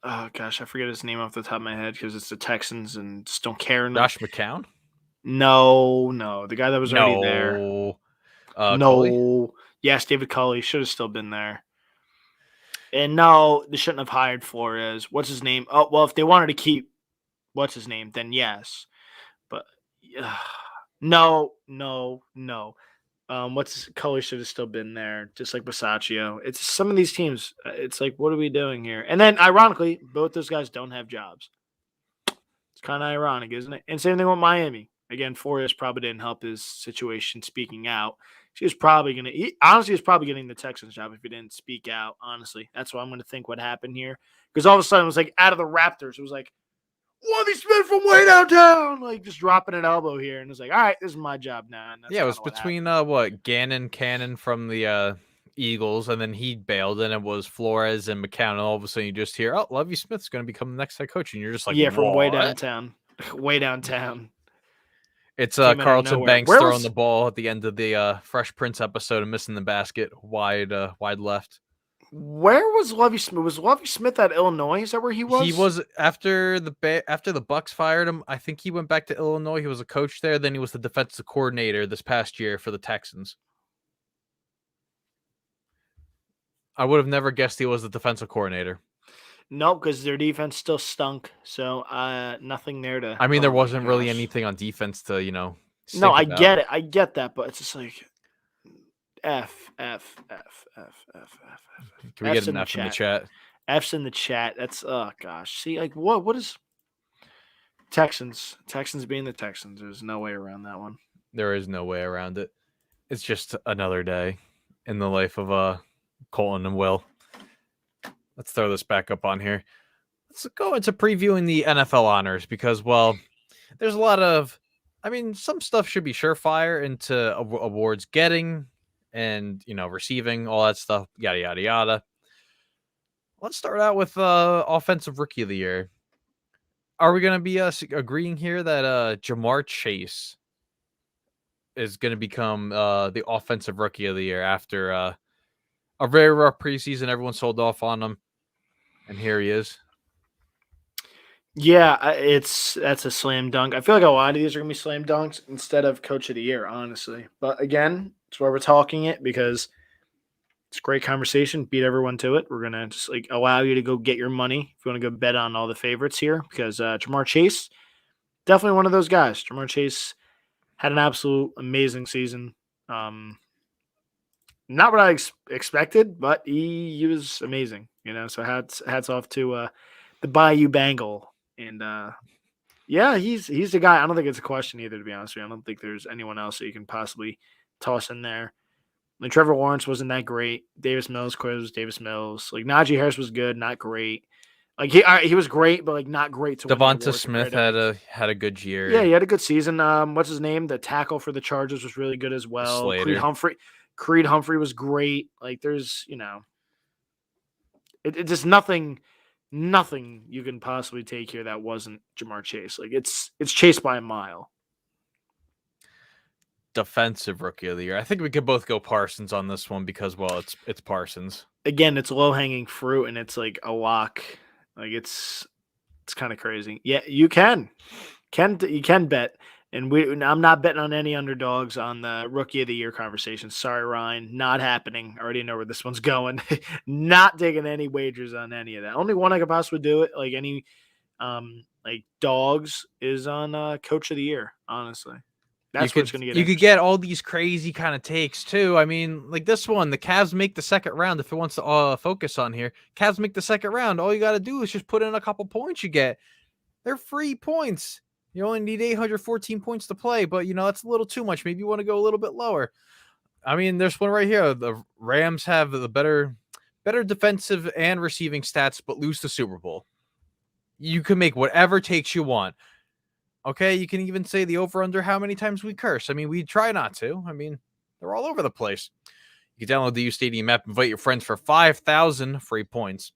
oh gosh, I forget his name off the top of my head because it's the Texans and just don't care enough. Josh McCown? No, the guy that was already there. Coley? Yes, David Culley should have still been there. And no, they shouldn't have hired Flores. What's his name? Oh, well, if they wanted to keep what's his name, then yes. But no. Culley should have still been there, just like Basaccio. It's some of these teams. It's like, what are we doing here? And then, ironically, both those guys don't have jobs. It's kind of ironic, isn't it? And same thing with Miami. Again, Flores probably didn't help his situation speaking out. He was probably going to – honestly, he was probably getting the Texans job if he didn't speak out, honestly. That's what I'm going to think what happened here. Because all of a sudden, it was like out of the Raptors. It was like, Lovie Smith from way downtown, like just dropping an elbow here. And it's like, all right, this is my job now. And that's it was between Cannon from the Eagles, and then he bailed, and it was Flores and McCown. And all of a sudden, you just hear, oh, Lovie Smith's going to become the next head coach. And you're just like, yeah, from way what? downtown. Way downtown. It's Carlton Banks throwing the ball at the end of the Fresh Prince episode and missing the basket wide left. Where was Lovie Smith? Was Lovie Smith at Illinois? Is that where he was? He was after the Bucks fired him. I think he went back to Illinois. He was a coach there. Then he was the defensive coordinator this past year for the Texans. I would have never guessed he was the defensive coordinator. Nope, because their defense still stunk. So nothing there to. I mean, there wasn't really anything on defense to No, I get it. I get that, but it's just like F. Can we get an F in the chat? F's in the chat. That's gosh. See, like what is Texans being the Texans? There's no way around that one. There is no way around it. It's just another day in the life of Colin and Will. Let's throw this back up on here. Let's go into previewing the NFL honors because, well, there's a lot of, some stuff should be surefire into awards getting and, receiving, all that stuff, yada, yada, yada. Let's start out with Offensive Rookie of the Year. Are we going to be agreeing here that Jamar Chase is going to become the Offensive Rookie of the Year after a very rough preseason? Everyone sold off on him, and here he is. Yeah, that's a slam dunk. I feel like a lot of these are going to be slam dunks instead of Coach of the Year, honestly. But again, it's why we're talking it because it's a great conversation. Beat everyone to it. We're going to just allow you to go get your money if you want to go bet on all the favorites here because Jamar Chase, definitely one of those guys. Jamar Chase had an absolute amazing season. Not what I expected, but he was amazing. So hats off to the Bayou Bengal. And yeah, he's the guy. I don't think it's a question either, to be honest with you. I don't think there's anyone else that you can possibly toss in there. Like Trevor Lawrence wasn't that great. Davis Mills, was Davis Mills. Like Najee Harris was good, not great. Like he was great, but not great to Devonta Smith had a good year. Yeah, he had a good season. What's his name? The tackle for the Chargers was really good as well. Slater. Creed Humphrey was great. Like there's it's just nothing you can possibly take here that wasn't Jamar Chase. Like it's Chase by a mile. Defensive Rookie of the Year. I think we could both go Parsons on this one because, well, it's Parsons. Again, it's low hanging fruit and it's like a lock. Like it's kind of crazy. Yeah, you can bet. And I'm not betting on any underdogs on the Rookie of the Year conversation. Sorry, Ryan, not happening. I already know where this one's going. Not taking any wagers on any of that. Only one I could possibly do it, like any, dogs, is on Coach of the Year. Honestly, that's what's going to get. You could get all these crazy kind of takes too. Like this one, the Cavs make the second round. If it wants to focus on here, Cavs make the second round. All you got to do is just put in a couple points. You get they're free points. You only need 814 points to play, but, that's a little too much. Maybe you want to go a little bit lower. There's one right here. The Rams have the better defensive and receiving stats, but lose the Super Bowl. You can make whatever takes you want. Okay, you can even say the over-under how many times we curse. We try not to. They're all over the place. You can download the U Stadium app, invite your friends for 5,000 free points.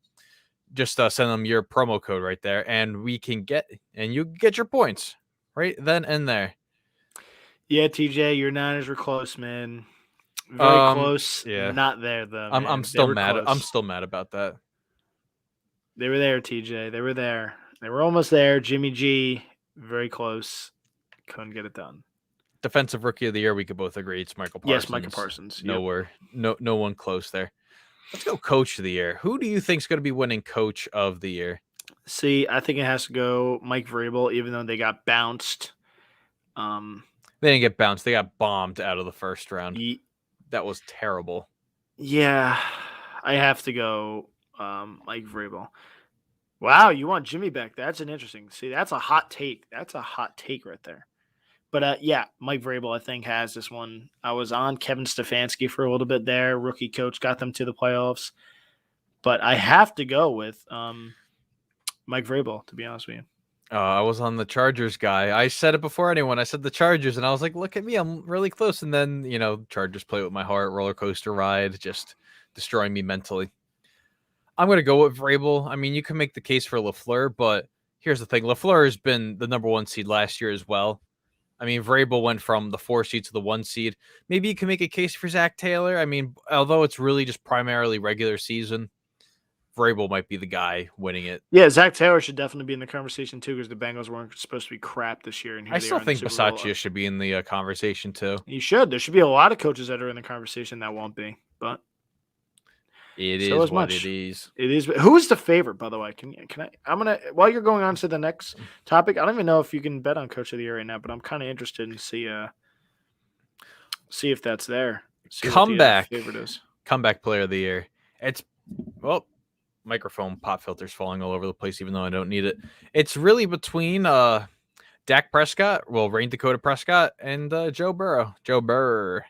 Just send them your promo code right there, and you get your points right then and there. Yeah, TJ, your Niners were close, man. Very close. Yeah, not there though. I'm still mad. Close. I'm still mad about that. They were there, TJ. They were there. They were almost there. Jimmy G, very close. Couldn't get it done. Defensive Rookie of the Year, we could both agree it's Michael Parsons. Yes, Michael Parsons. Nowhere, no one close there. Let's go Coach of the Year. Who do you think is going to be winning Coach of the Year? See, I think it has to go Mike Vrabel, even though they got bounced. They didn't get bounced. They got bombed out of the first round. That was terrible. Yeah, I have to go Mike Vrabel. Wow, you want Jimmy back? That's an interesting. See, that's a hot take. That's a hot take right there. But yeah, Mike Vrabel, I think, has this one. I was on Kevin Stefanski for a little bit there. Rookie coach got them to the playoffs. But I have to go with Mike Vrabel, to be honest with you. I was on the Chargers guy. I said it before anyone. I said the Chargers, and I was like, look at me. I'm really close. And then, Chargers play with my heart, roller coaster ride, just destroying me mentally. I'm going to go with Vrabel. I mean, you can make the case for LaFleur, but here's the thing. LaFleur has been the number 1 seed last year as well. I mean, Vrabel went from the 4 seed to the 1 seed. Maybe you can make a case for Zach Taylor. I mean, although it's really just primarily regular season, Vrabel might be the guy winning it. Yeah, Zach Taylor should definitely be in the conversation too, because the Bengals weren't supposed to be crap this year. And I still think Bisaccia should be in the conversation too. He should. There should be a lot of coaches that are in the conversation that won't be, but it is what it is. It is. Who is the favorite, by the way? Can I? I'm gonna. While you're going on to the next topic, I don't even know if you can bet on Coach of the Year right now, but I'm kind of interested in see if that's there. See Comeback what the favorite is. Comeback Player of the Year. It's microphone pop filters falling all over the place, even though I don't need it. It's really between Dak Prescott, Rain Dakota Prescott, and Joe Burrow. Joe Burrow.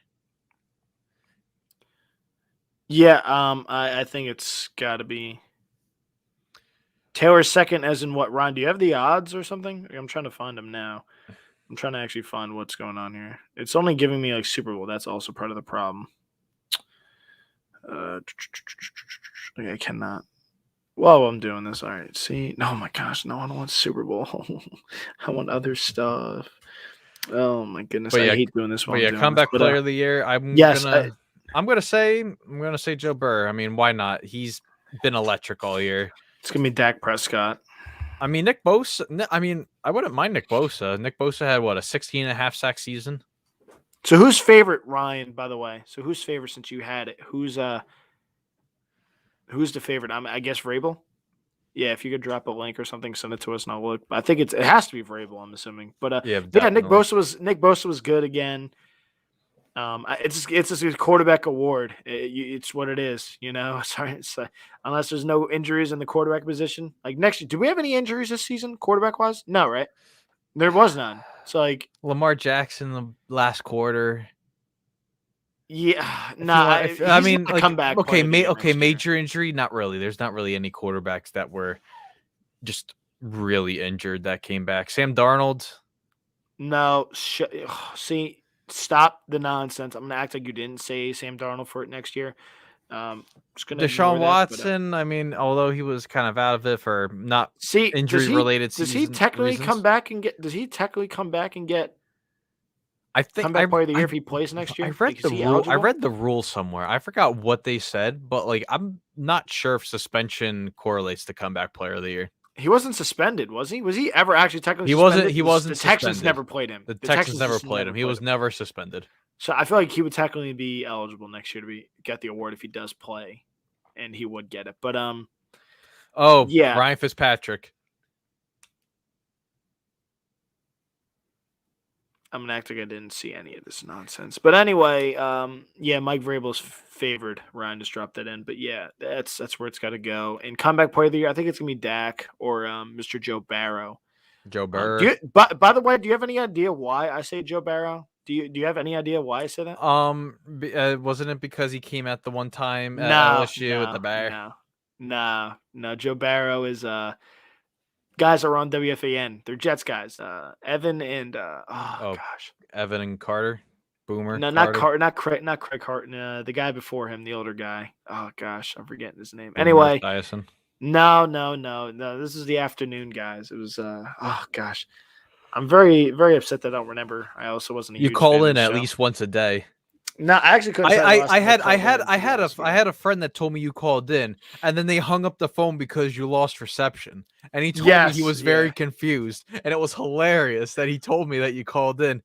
Yeah, I think it's got to be Taylor's second, as in what, Ron? Do you have the odds or something? I'm trying to find them now. I'm trying to actually find what's going on here. It's only giving me like Super Bowl. That's also part of the problem. I cannot. While I'm doing this, all right. See, oh my gosh, no one wants Super Bowl. I want other stuff. Oh my goodness, I hate doing this. Comeback Player of the Year. I'm gonna say Joe Burrow. I mean, why not? He's been electric all year. It's gonna be Dak Prescott. I mean, Nick Bosa. I mean, I wouldn't mind Nick Bosa. Nick Bosa had a 16.5 sack season. So who's favorite, Ryan? By the way, so who's favorite since you had it? Who's the favorite? I guess Vrabel. Yeah, if you could drop a link or something, send it to us and I'll look. I think it has to be Vrabel. I'm assuming, but Nick Bosa was good again. It's just a quarterback award. It's what it is, Sorry, unless there's no injuries in the quarterback position. Like next year, do we have any injuries this season, quarterback wise? No, right? There was none. So like Lamar Jackson the last quarter. Yeah, comeback. Okay, major injury, not really. There's not really any quarterbacks that were just really injured that came back. Sam Darnold. No, see. Stop the nonsense. I'm going to act like you didn't say Sam Darnold for it next year. Deshaun Watson, I mean, although he was kind of out of it for not injury-related season. Does he technically come back and get I think comeback player of the year if he plays next year? I read the rule somewhere. I forgot what they said, but I'm not sure if suspension correlates to comeback player of the year. He wasn't suspended, was he? Was he ever actually technically suspended? He wasn't. The Texans never played him. The Texans never played him. He was never suspended. So I feel like he would technically be eligible next year to get the award if he does play, and he would get it. But Ryan Fitzpatrick. I'm gonna act like I didn't see any of this nonsense. But anyway, Mike Vrabel's favored. Ryan just dropped that in. But yeah, that's where it's got to go. And comeback player of the year, I think it's gonna be Dak or Mr. Joe Burrow. Joe Burrow. By the way, do you have any idea why I say Joe Burrow? Do you have any idea why I say that? Wasn't it because he came at the one time at LSU with the Bear? No. Joe Burrow is guys are on WFAN. They're Jets guys. Evan and gosh, Evan and Carter, Boomer. No, Carter. not Craig Carton. The guy before him, the older guy. Oh gosh, I'm forgetting his name. Anyway, Dyson. No. This is the afternoon guys. It was oh gosh. I'm very, very upset that I don't remember. I also wasn't a huge call fan in at least once a day. No, I actually couldn't. I had a friend that told me you called in, and then they hung up the phone because you lost reception. And he told me he was very confused, and it was hilarious that he told me that you called in.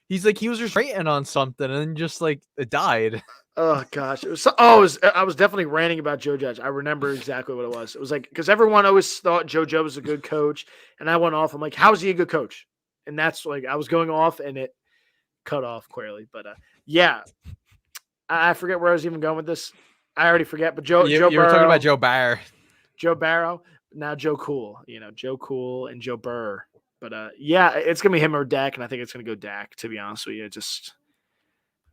He's like he was just waiting on something and then just like it died. Oh gosh, it was. I was definitely ranting about Joe Judge. I remember exactly what it was. It was like because everyone always thought Joe Judge was a good coach, and I went off. I'm like, how is he a good coach? And that's like I was going off, and it cut off clearly. But yeah, I forget where I was even going with this. I already forget. But Joe You Joe were talking Burrow, about Joe Barrow. Joe Barrow, now Joe Cool. Joe Cool and Joe Burr. But yeah, it's gonna be him or Dak, and I think it's gonna go Dak. To be honest with you, just.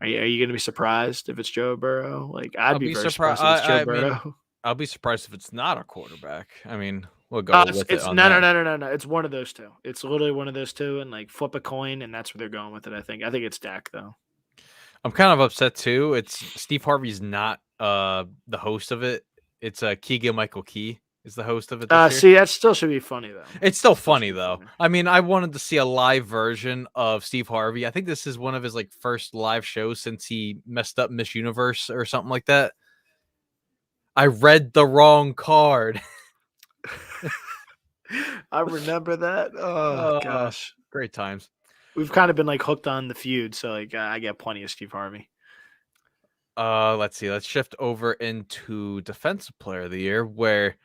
Are you going to be surprised if it's Joe Burrow? Like, I'd be very surprised if it's Joe Burrow. I'll be surprised if it's not a quarterback. I mean, we'll go with it on no, that. No. It's one of those two. It's literally one of those two, and like flip a coin, and that's where they're going with it. I think it's Dak though. I'm kind of upset too. It's Steve Harvey's not the host of it. It's Keegan Michael Key is the host of it this year. See, that still should be funny though. It's still funny though. I mean, I wanted to see a live version of Steve Harvey. I think this is one of his like first live shows since he messed up Miss Universe or something like that. I read the wrong card. I remember that. Oh gosh, great times. We've kind of been like hooked on the feud, so like I get plenty of Steve Harvey. Let's see. Let's shift over into Defensive Player of the Year, where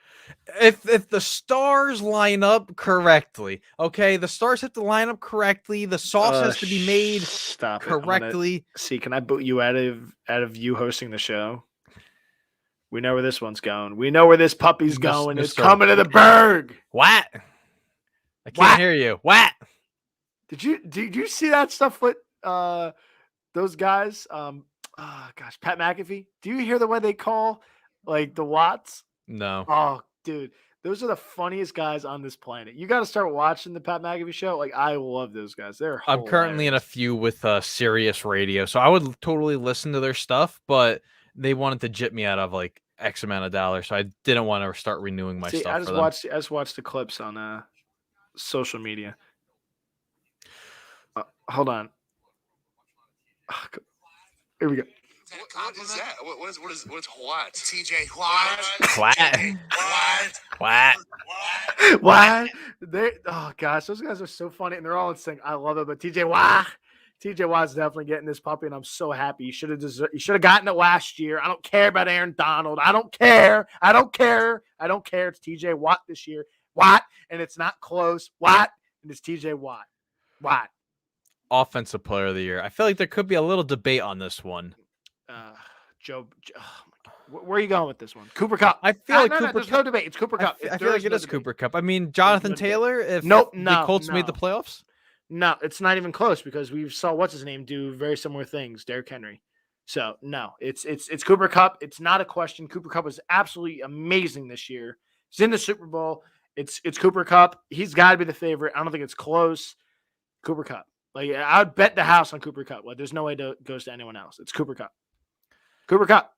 if the stars line up correctly, okay, the stars have to line up correctly. The sauce has to be made correctly. See, can I boot you out of you hosting the show? We know where this one's going. We know where this puppy's going. It's coming to the Berg. What? I can't hear you. What? Did you see that stuff with those guys? Pat McAfee. Do you hear the way they call like the Watts? No. Oh, dude, those are the funniest guys on this planet. You got to start watching the Pat McAfee show. Like I love those guys. They're hilarious. I'm currently in a few with Sirius Radio, so I would totally listen to their stuff, but they wanted to jip me out of like X amount of dollars, so I didn't want to start renewing my stuff. I just watched the clips on social media. Hold on. Here we go. What is that? What's what? TJ What? Oh gosh, those guys are so funny and they're all in sync. I love it. But TJ Watt's definitely getting this puppy, and I'm so happy. You should have gotten it last year. I don't care about Aaron Donald. I don't care. It's TJ Watt this year. Watt, and it's not close. Watt, and it's TJ Watt. Watt. Offensive Player of the Year. I feel like there could be a little debate on this one. Joe, oh my God. Where are you going with this one? Cooper Kupp. I feel like Cooper there's no debate. It's Cooper Kupp. I feel like it is Cooper Kupp. I mean, Jonathan Taylor. If the Colts made the playoffs, no, it's not even close because we saw what's his name do very similar things. Derrick Henry. So no, it's Cooper Kupp. It's not a question. Cooper Kupp was absolutely amazing this year. He's in the Super Bowl. It's Cooper Kupp. He's got to be the favorite. I don't think it's close. Cooper Kupp. Like I would bet the house on Cooper Kupp. Like there's no way it goes to anyone else. It's Cooper Kupp. Cooper Kupp.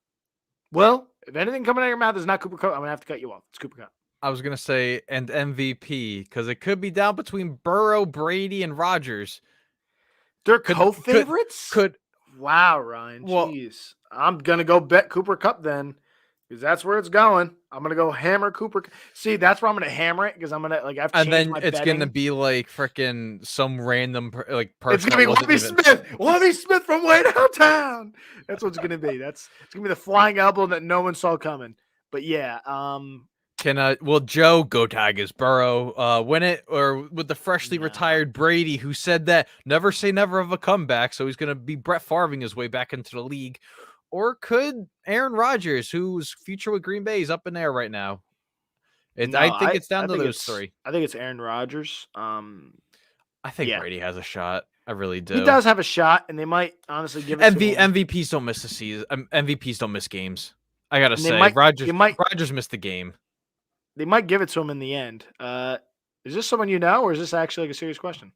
Well, if anything coming out of your mouth is not Cooper Kupp, I'm gonna have to cut you off. It's Cooper Kupp. I was gonna say and MVP because it could be down between Burrow, Brady, and Rodgers. They're co-favorites. Wow, Ryan. Well, jeez, I'm gonna go bet Cooper Kupp then. Because that's where it's going. I'm gonna go hammer Cooper. See, that's where I'm gonna hammer it because I'm gonna like I've changed and then my it's betting. gonna be like freaking some random person. It's gonna be Lovie Smith. Lovie Smith from way downtown. That's what it's gonna be. It's gonna be the flying elbow that no one saw coming. But yeah, will Joe go Tigers? Burrow win it, or with the freshly retired Brady who said that never say never of a comeback, so he's gonna be Brett Favre-ing his way back into the league. Or could Aaron Rodgers, whose future with Green Bay is up in there right now? I think it's down to those three. I think it's Aaron Rodgers. I think Brady has a shot. I really do. He does have a shot, and they might honestly give it to him. MVPs don't miss the season. MVPs don't miss games. I gotta say, Rodgers missed the game. They might give it to him in the end. Is this someone you know, or is this actually like a serious question?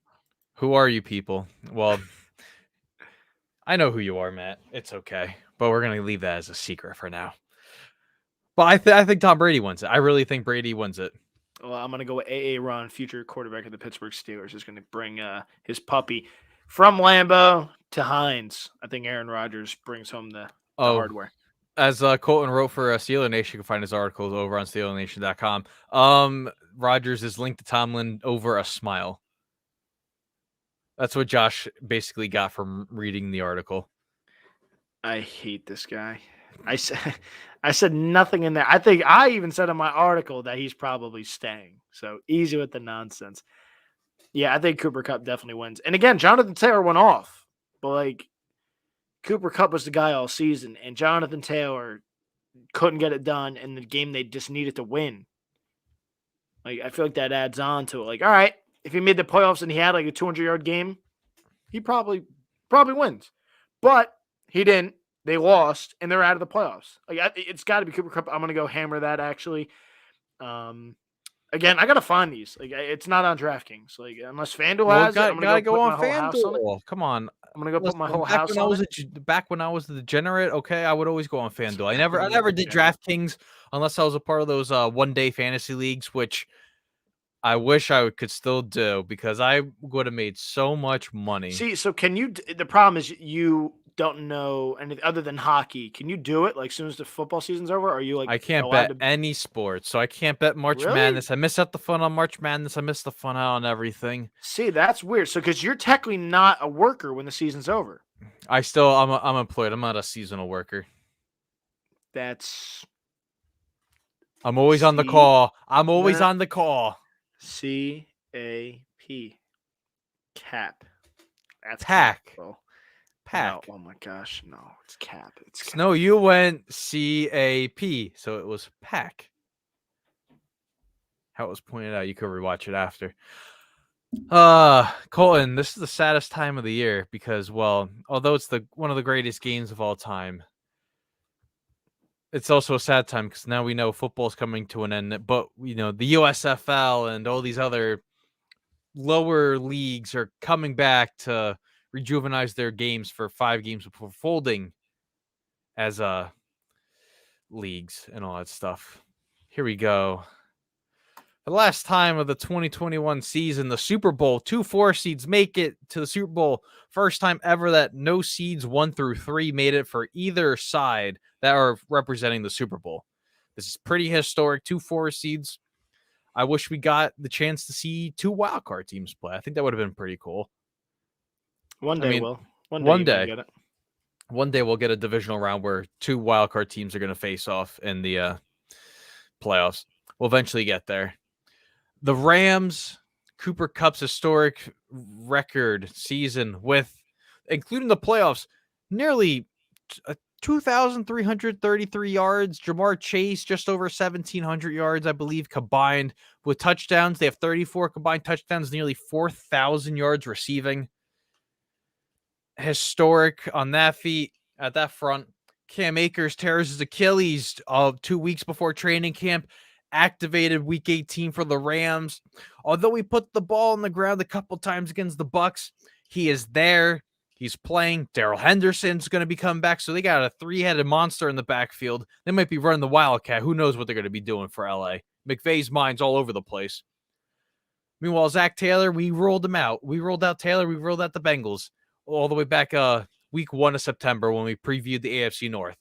Who are you people? Well, I know who you are, Matt. It's okay. But we're going to leave that as a secret for now. But I think Tom Brady wins it. I really think Brady wins it. Well, I'm going to go with A.A. Ron, future quarterback of the Pittsburgh Steelers, is going to bring his puppy from Lambeau to Hines. I think Aaron Rodgers brings home the hardware. As Colton wrote for Steeler Nation, you can find his articles over on SteelerNation.com. Rodgers is linked to Tomlin over a smile. That's what Josh basically got from reading the article. I hate this guy. I said nothing in there. I think I even said in my article that he's probably staying. So easy with the nonsense. Yeah, I think Cooper Kupp definitely wins. And again, Jonathan Taylor went off, but like Cooper Kupp was the guy all season, and Jonathan Taylor couldn't get it done in the game they just needed to win. Like I feel like that adds on to it. Like, all right, if he made the playoffs and he had like a 200-yard game, he probably wins. But he didn't. They lost, and they're out of the playoffs. Like it's got to be Cooper Kupp. I'm gonna go hammer that actually. Again, I gotta find these. Like it's not on DraftKings. Like unless FanDuel has it, I'm gonna go put my whole house on it. Come on. I'm gonna go put my whole back house when I on was it. back when I was the degenerate, okay, I would always go on FanDuel. I never did DraftKings unless I was a part of those one-day fantasy leagues, which I wish I could still do because I would have made so much money. See, so can you? The problem is you don't know anything other than hockey. Can you do it like as soon as the football season's over? Are you like I can't bet any sports, so I can't bet March Madness. I miss out the fun on March Madness. I miss the fun out on everything. See, that's weird. So because you're technically not a worker when the season's over. I'm employed. I'm not a seasonal worker. I'm always on the call. I'm always on the call. CAP. Cap. That's Pack. Pack. No, oh my gosh. No, it's cap. It's cap. No, you went CAP. So it was pack. How it was pointed out. You could rewatch it after. Colton, this is the saddest time of the year because, well, although it's one of the greatest games of all time, it's also a sad time because now we know football's coming to an end. But the USFL and all these other lower leagues are coming back to rejuvenize their games for 5 games before folding as leagues and all that stuff. Here we go. The last time of the 2021 season, the Super Bowl, 2 4 seeds make it to the Super Bowl. First time ever that no seeds 1 through 3 made it for either side that are representing the Super Bowl. This is pretty historic. 2 4 seeds. I wish we got the chance to see 2 wildcard teams play. I think that would have been pretty cool. One day, One day we'll get a divisional round where 2 wildcard teams are going to face off in the playoffs. We'll eventually get there. The Rams, Cooper Kupp's historic record season with, including the playoffs, nearly 2,333 yards. Jamar Chase, just over 1,700 yards, I believe, combined with touchdowns. They have 34 combined touchdowns, nearly 4,000 yards receiving. Historic on that feat at that front. Cam Akers tears his Achilles 2 weeks before training camp. Activated week 18 for the Rams. Although he put the ball on the ground a couple times against the Bucs, he is there. He's playing. Darrell Henderson's going to be coming back. So they got a 3-headed monster in the backfield. They might be running the Wildcat. Who knows what they're going to be doing for LA? McVay's mind's all over the place. Meanwhile, Zach Taylor, we rolled him out. We rolled out Taylor. We rolled out the Bengals all the way back week 1 of September when we previewed the AFC North.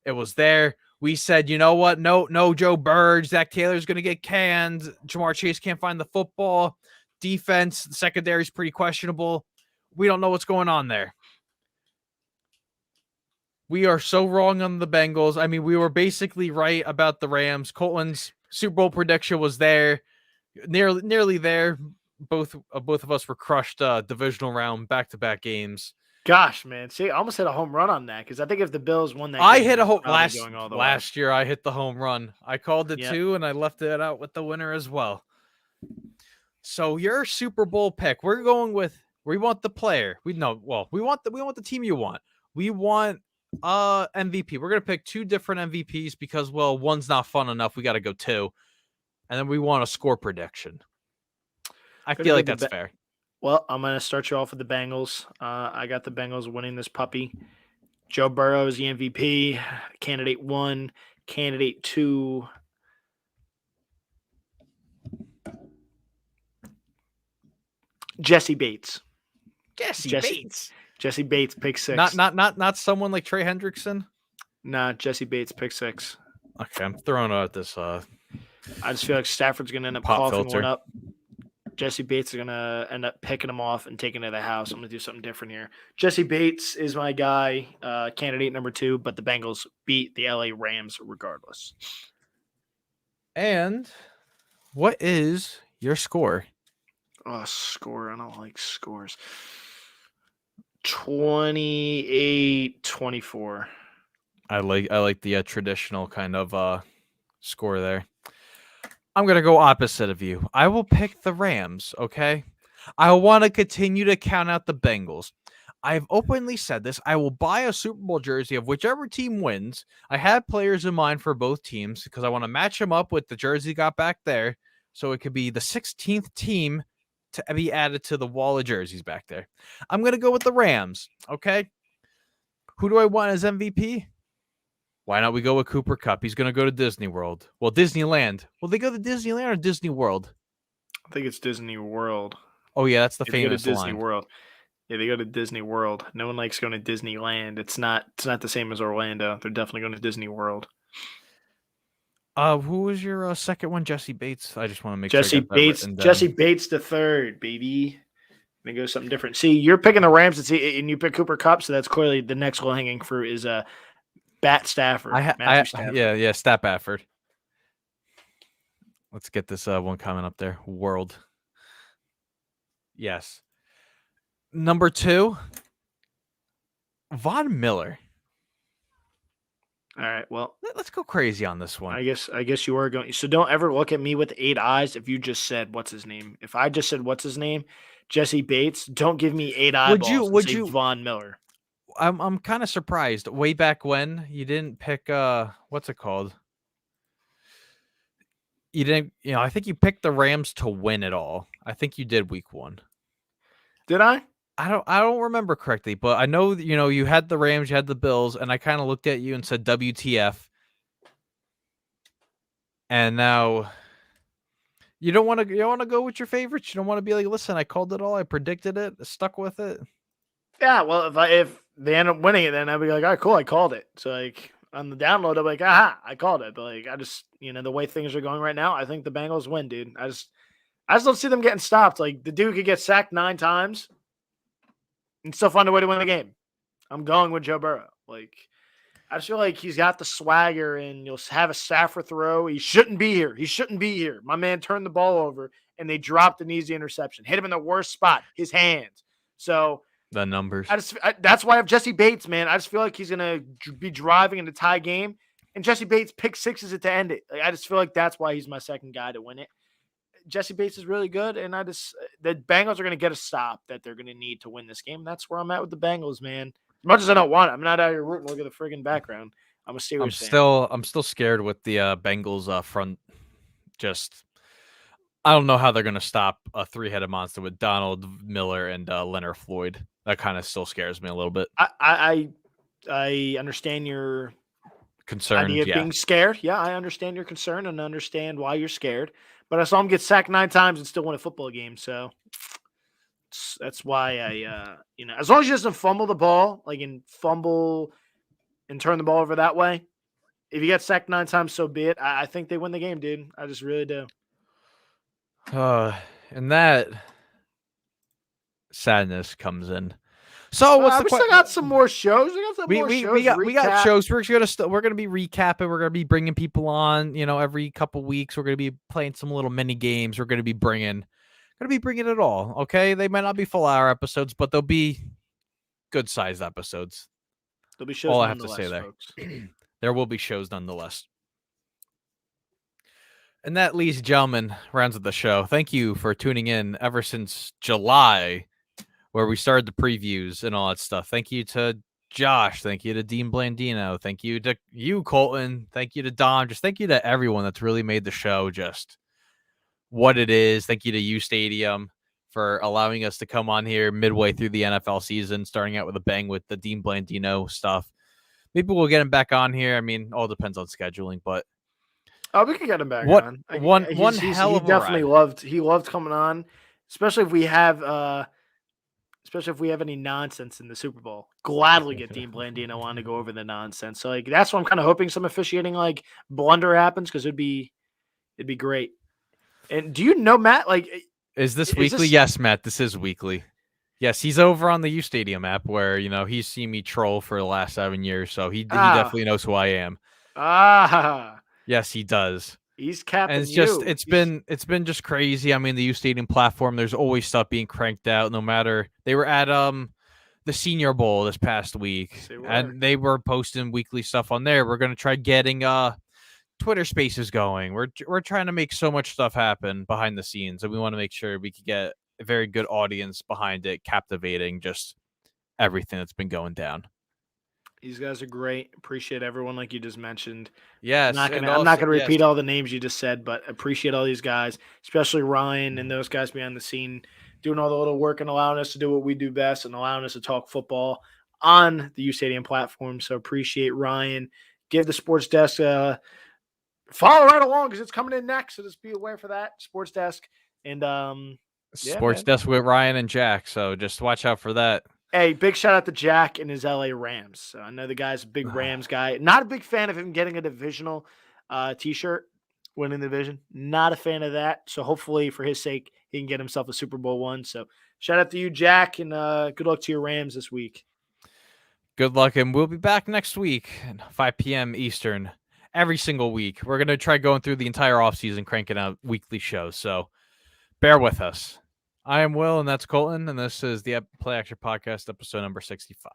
It was there. We said, you know what? No, Joe Burge. Zach Taylor's going to get canned. Jamar Chase can't find the football. Defense, the secondary is pretty questionable. We don't know what's going on there. We are so wrong on the Bengals. I mean, we were basically right about the Rams. Colton's Super Bowl prediction was there. Nearly there. Both of us were crushed divisional round back-to-back games. Gosh, man. See, I almost hit a home run on that because I think if the Bills won that I game, hit a home last year. I hit the home run. I called it too, and I left it out with the winner as well. So your Super Bowl pick, we want the player. We want the team you want. We want MVP. We're gonna pick 2 different MVPs because one's not fun enough. We got to go 2, and then we want a score prediction. I feel like that's fair. Well, I'm going to start you off with the Bengals. I got the Bengals winning this puppy. Joe Burrow is the MVP. Candidate 1. Candidate 2. Jesse Bates. Jesse Bates, pick 6. Not someone like Trey Hendrickson? Nah, Jesse Bates, pick 6. Okay, I'm throwing out this. I just feel like Stafford's going to end up coughing one up. Jesse Bates is going to end up picking him off and taking it to the house. I'm going to do something different here. Jesse Bates is my guy, candidate number 2, but the Bengals beat the LA Rams regardless. And what is your score? Oh, score. I don't like scores. 28-24. I like the traditional kind of score there. I'm going to go opposite of you. I will pick the Rams, okay? I want to continue to count out the Bengals. I've openly said this. I will buy a Super Bowl jersey of whichever team wins. I have players in mind for both teams because I want to match them up with the jersey got back there, so it could be the 16th team to be added to the wall of jerseys back there. I'm going to go with the Rams, okay? Who do I want as MVP? Why not we go with Cooper Kupp? He's going to go to Disney World. Well, Disneyland. Will they go to Disneyland or Disney World? I think it's Disney World. Oh, yeah, that's the They go to famous Disney line. World. Yeah, they go to Disney World. No one likes going to Disneyland. It's not the same as Orlando. They're definitely going to Disney World. Who was your second one? Jesse Bates. I just want to make sure I Jesse got that Bates. written down. Jesse Bates the third, baby. Let me go something different. See, you're picking the Rams and you pick Cooper Kupp, so that's clearly the next low hanging fruit is Bat Stafford. Matthew Stafford. Yeah, Stat Bafford. Let's get this one comment up there. World. Yes. Number 2, Von Miller. All right. Well, Let's go crazy on this one. I guess you are going. So don't ever look at me with 8 eyes if you just said what's his name. If I just said what's his name, Jesse Bates, don't give me 8 eyeballs. Would and say you Von Miller? I'm kind of surprised. Way back when you didn't pick what's it called? You didn't, I think you picked the Rams to win it all. I think you did week 1. Did I? I don't remember correctly, but I know you had the Rams, you had the Bills, and I kind of looked at you and said WTF. And now you don't want to go with your favorites. You don't want to be like, listen, I called it all, I predicted it, stuck with it. Yeah, well, if they end up winning it, then I'd be like, all right, cool, I called it. So like on the download, I'm like, aha, I called it. But like, I just the way things are going right now, I think the Bengals win, dude. I just don't see them getting stopped. Like the dude could get sacked 9 times and still find a way to win the game. I'm going with Joe Burrow. Like, I just feel like he's got the swagger, and you'll have a Stafford throw. He shouldn't be here. My man turned the ball over, and they dropped an easy interception. Hit him in the worst spot, his hands. So The numbers. that's why I have Jesse Bates, man. I just feel like he's going to be driving in a tie game, and Jesse Bates pick 6s it to end it. Like, I just feel like that's why he's my second guy to win it. Jesse Bates is really good, and the Bengals are going to get a stop that they're going to need to win this game. That's where I'm at with the Bengals, man. As much as I don't want it, I'm not out here rooting. Look at the friggin' background. I'm a Steelers fan. I'm still scared with the Bengals front. Just I don't know how they're going to stop a 3-headed monster with Donald Miller and Leonard Floyd. That kind of still scares me a little bit. I understand your Concerned, idea of being scared. Yeah, I understand your concern and understand why you're scared. But I saw him get sacked 9 times and still win a football game. So that's why as long as he doesn't fumble the ball, and turn the ball over that way. If he gets sacked 9 times, so be it. I think they win the game, dude. I just really do. And that sadness comes in. So what's the we still got some more shows. We got shows. We're gonna be recapping. We're gonna be bringing people on. Every couple weeks. We're gonna be playing some little mini games. We're gonna be bringing it all. Okay, they might not be full hour episodes, but they'll be good sized episodes. There'll be shows. All I have to say there. Folks. There will be shows nonetheless. And that, ladies and gentlemen, rounds of the show. Thank you for tuning in ever since July, where we started the previews and all that stuff. Thank you to Josh. Thank you to Dean Blandino. Thank you to you, Colton. Thank you to Dom. Just thank you to everyone that's really made the show just what it is. Thank you to U Stadium for allowing us to come on here midway through the NFL season, starting out with a bang with the Dean Blandino stuff. Maybe we'll get him back on here. I mean, all depends on scheduling, but we can get him back on. He loved coming on, especially if we have any nonsense in the Super Bowl. Gladly get Dean Blandino on to go over the nonsense. So that's what I'm kind of hoping some officiating blunder happens, because it'd be great. And do you know, Matt? Is this Is weekly? this- Yes, Matt. This is weekly. Yes, he's over on the U Stadium app where he's seen me troll for the last 7 years, so he definitely knows who I am. Yes, he does. He's And capping it's just you. it's been just crazy. I mean, the U Stadium platform, there's always stuff being cranked out. No matter they were at the Senior Bowl this past week, Yes, they were. and they were posting weekly stuff on there. We're gonna try getting Twitter Spaces going. We're trying to make so much stuff happen behind the scenes, and we want to make sure we could get a very good audience behind it, captivating just everything that's been going down. These guys are great. Appreciate everyone, like you just mentioned. Yes, I'm not gonna repeat all the names you just said, but appreciate all these guys, especially Ryan and those guys behind the scene, doing all the little work and allowing us to do what we do best and allowing us to talk football on the U Stadium platform. So appreciate Ryan. Give the Sports Desk follow right along because it's coming in next. So just be aware for that Sports Desk and Sports man. Desk with Ryan and Jack. So just watch out for that. Hey, big shout out to Jack and his LA Rams. So I know the guy's a big Rams guy. Not a big fan of him getting a divisional t-shirt, winning the division. Not a fan of that. So hopefully for his sake, he can get himself a Super Bowl one. So shout out to you, Jack, and good luck to your Rams this week. Good luck, and we'll be back next week at 5 p.m. Eastern every single week. We're going to try going through the entire offseason, cranking out weekly shows. So bear with us. I am Will, and that's Colton, and this is the Play Action Podcast, episode number 65.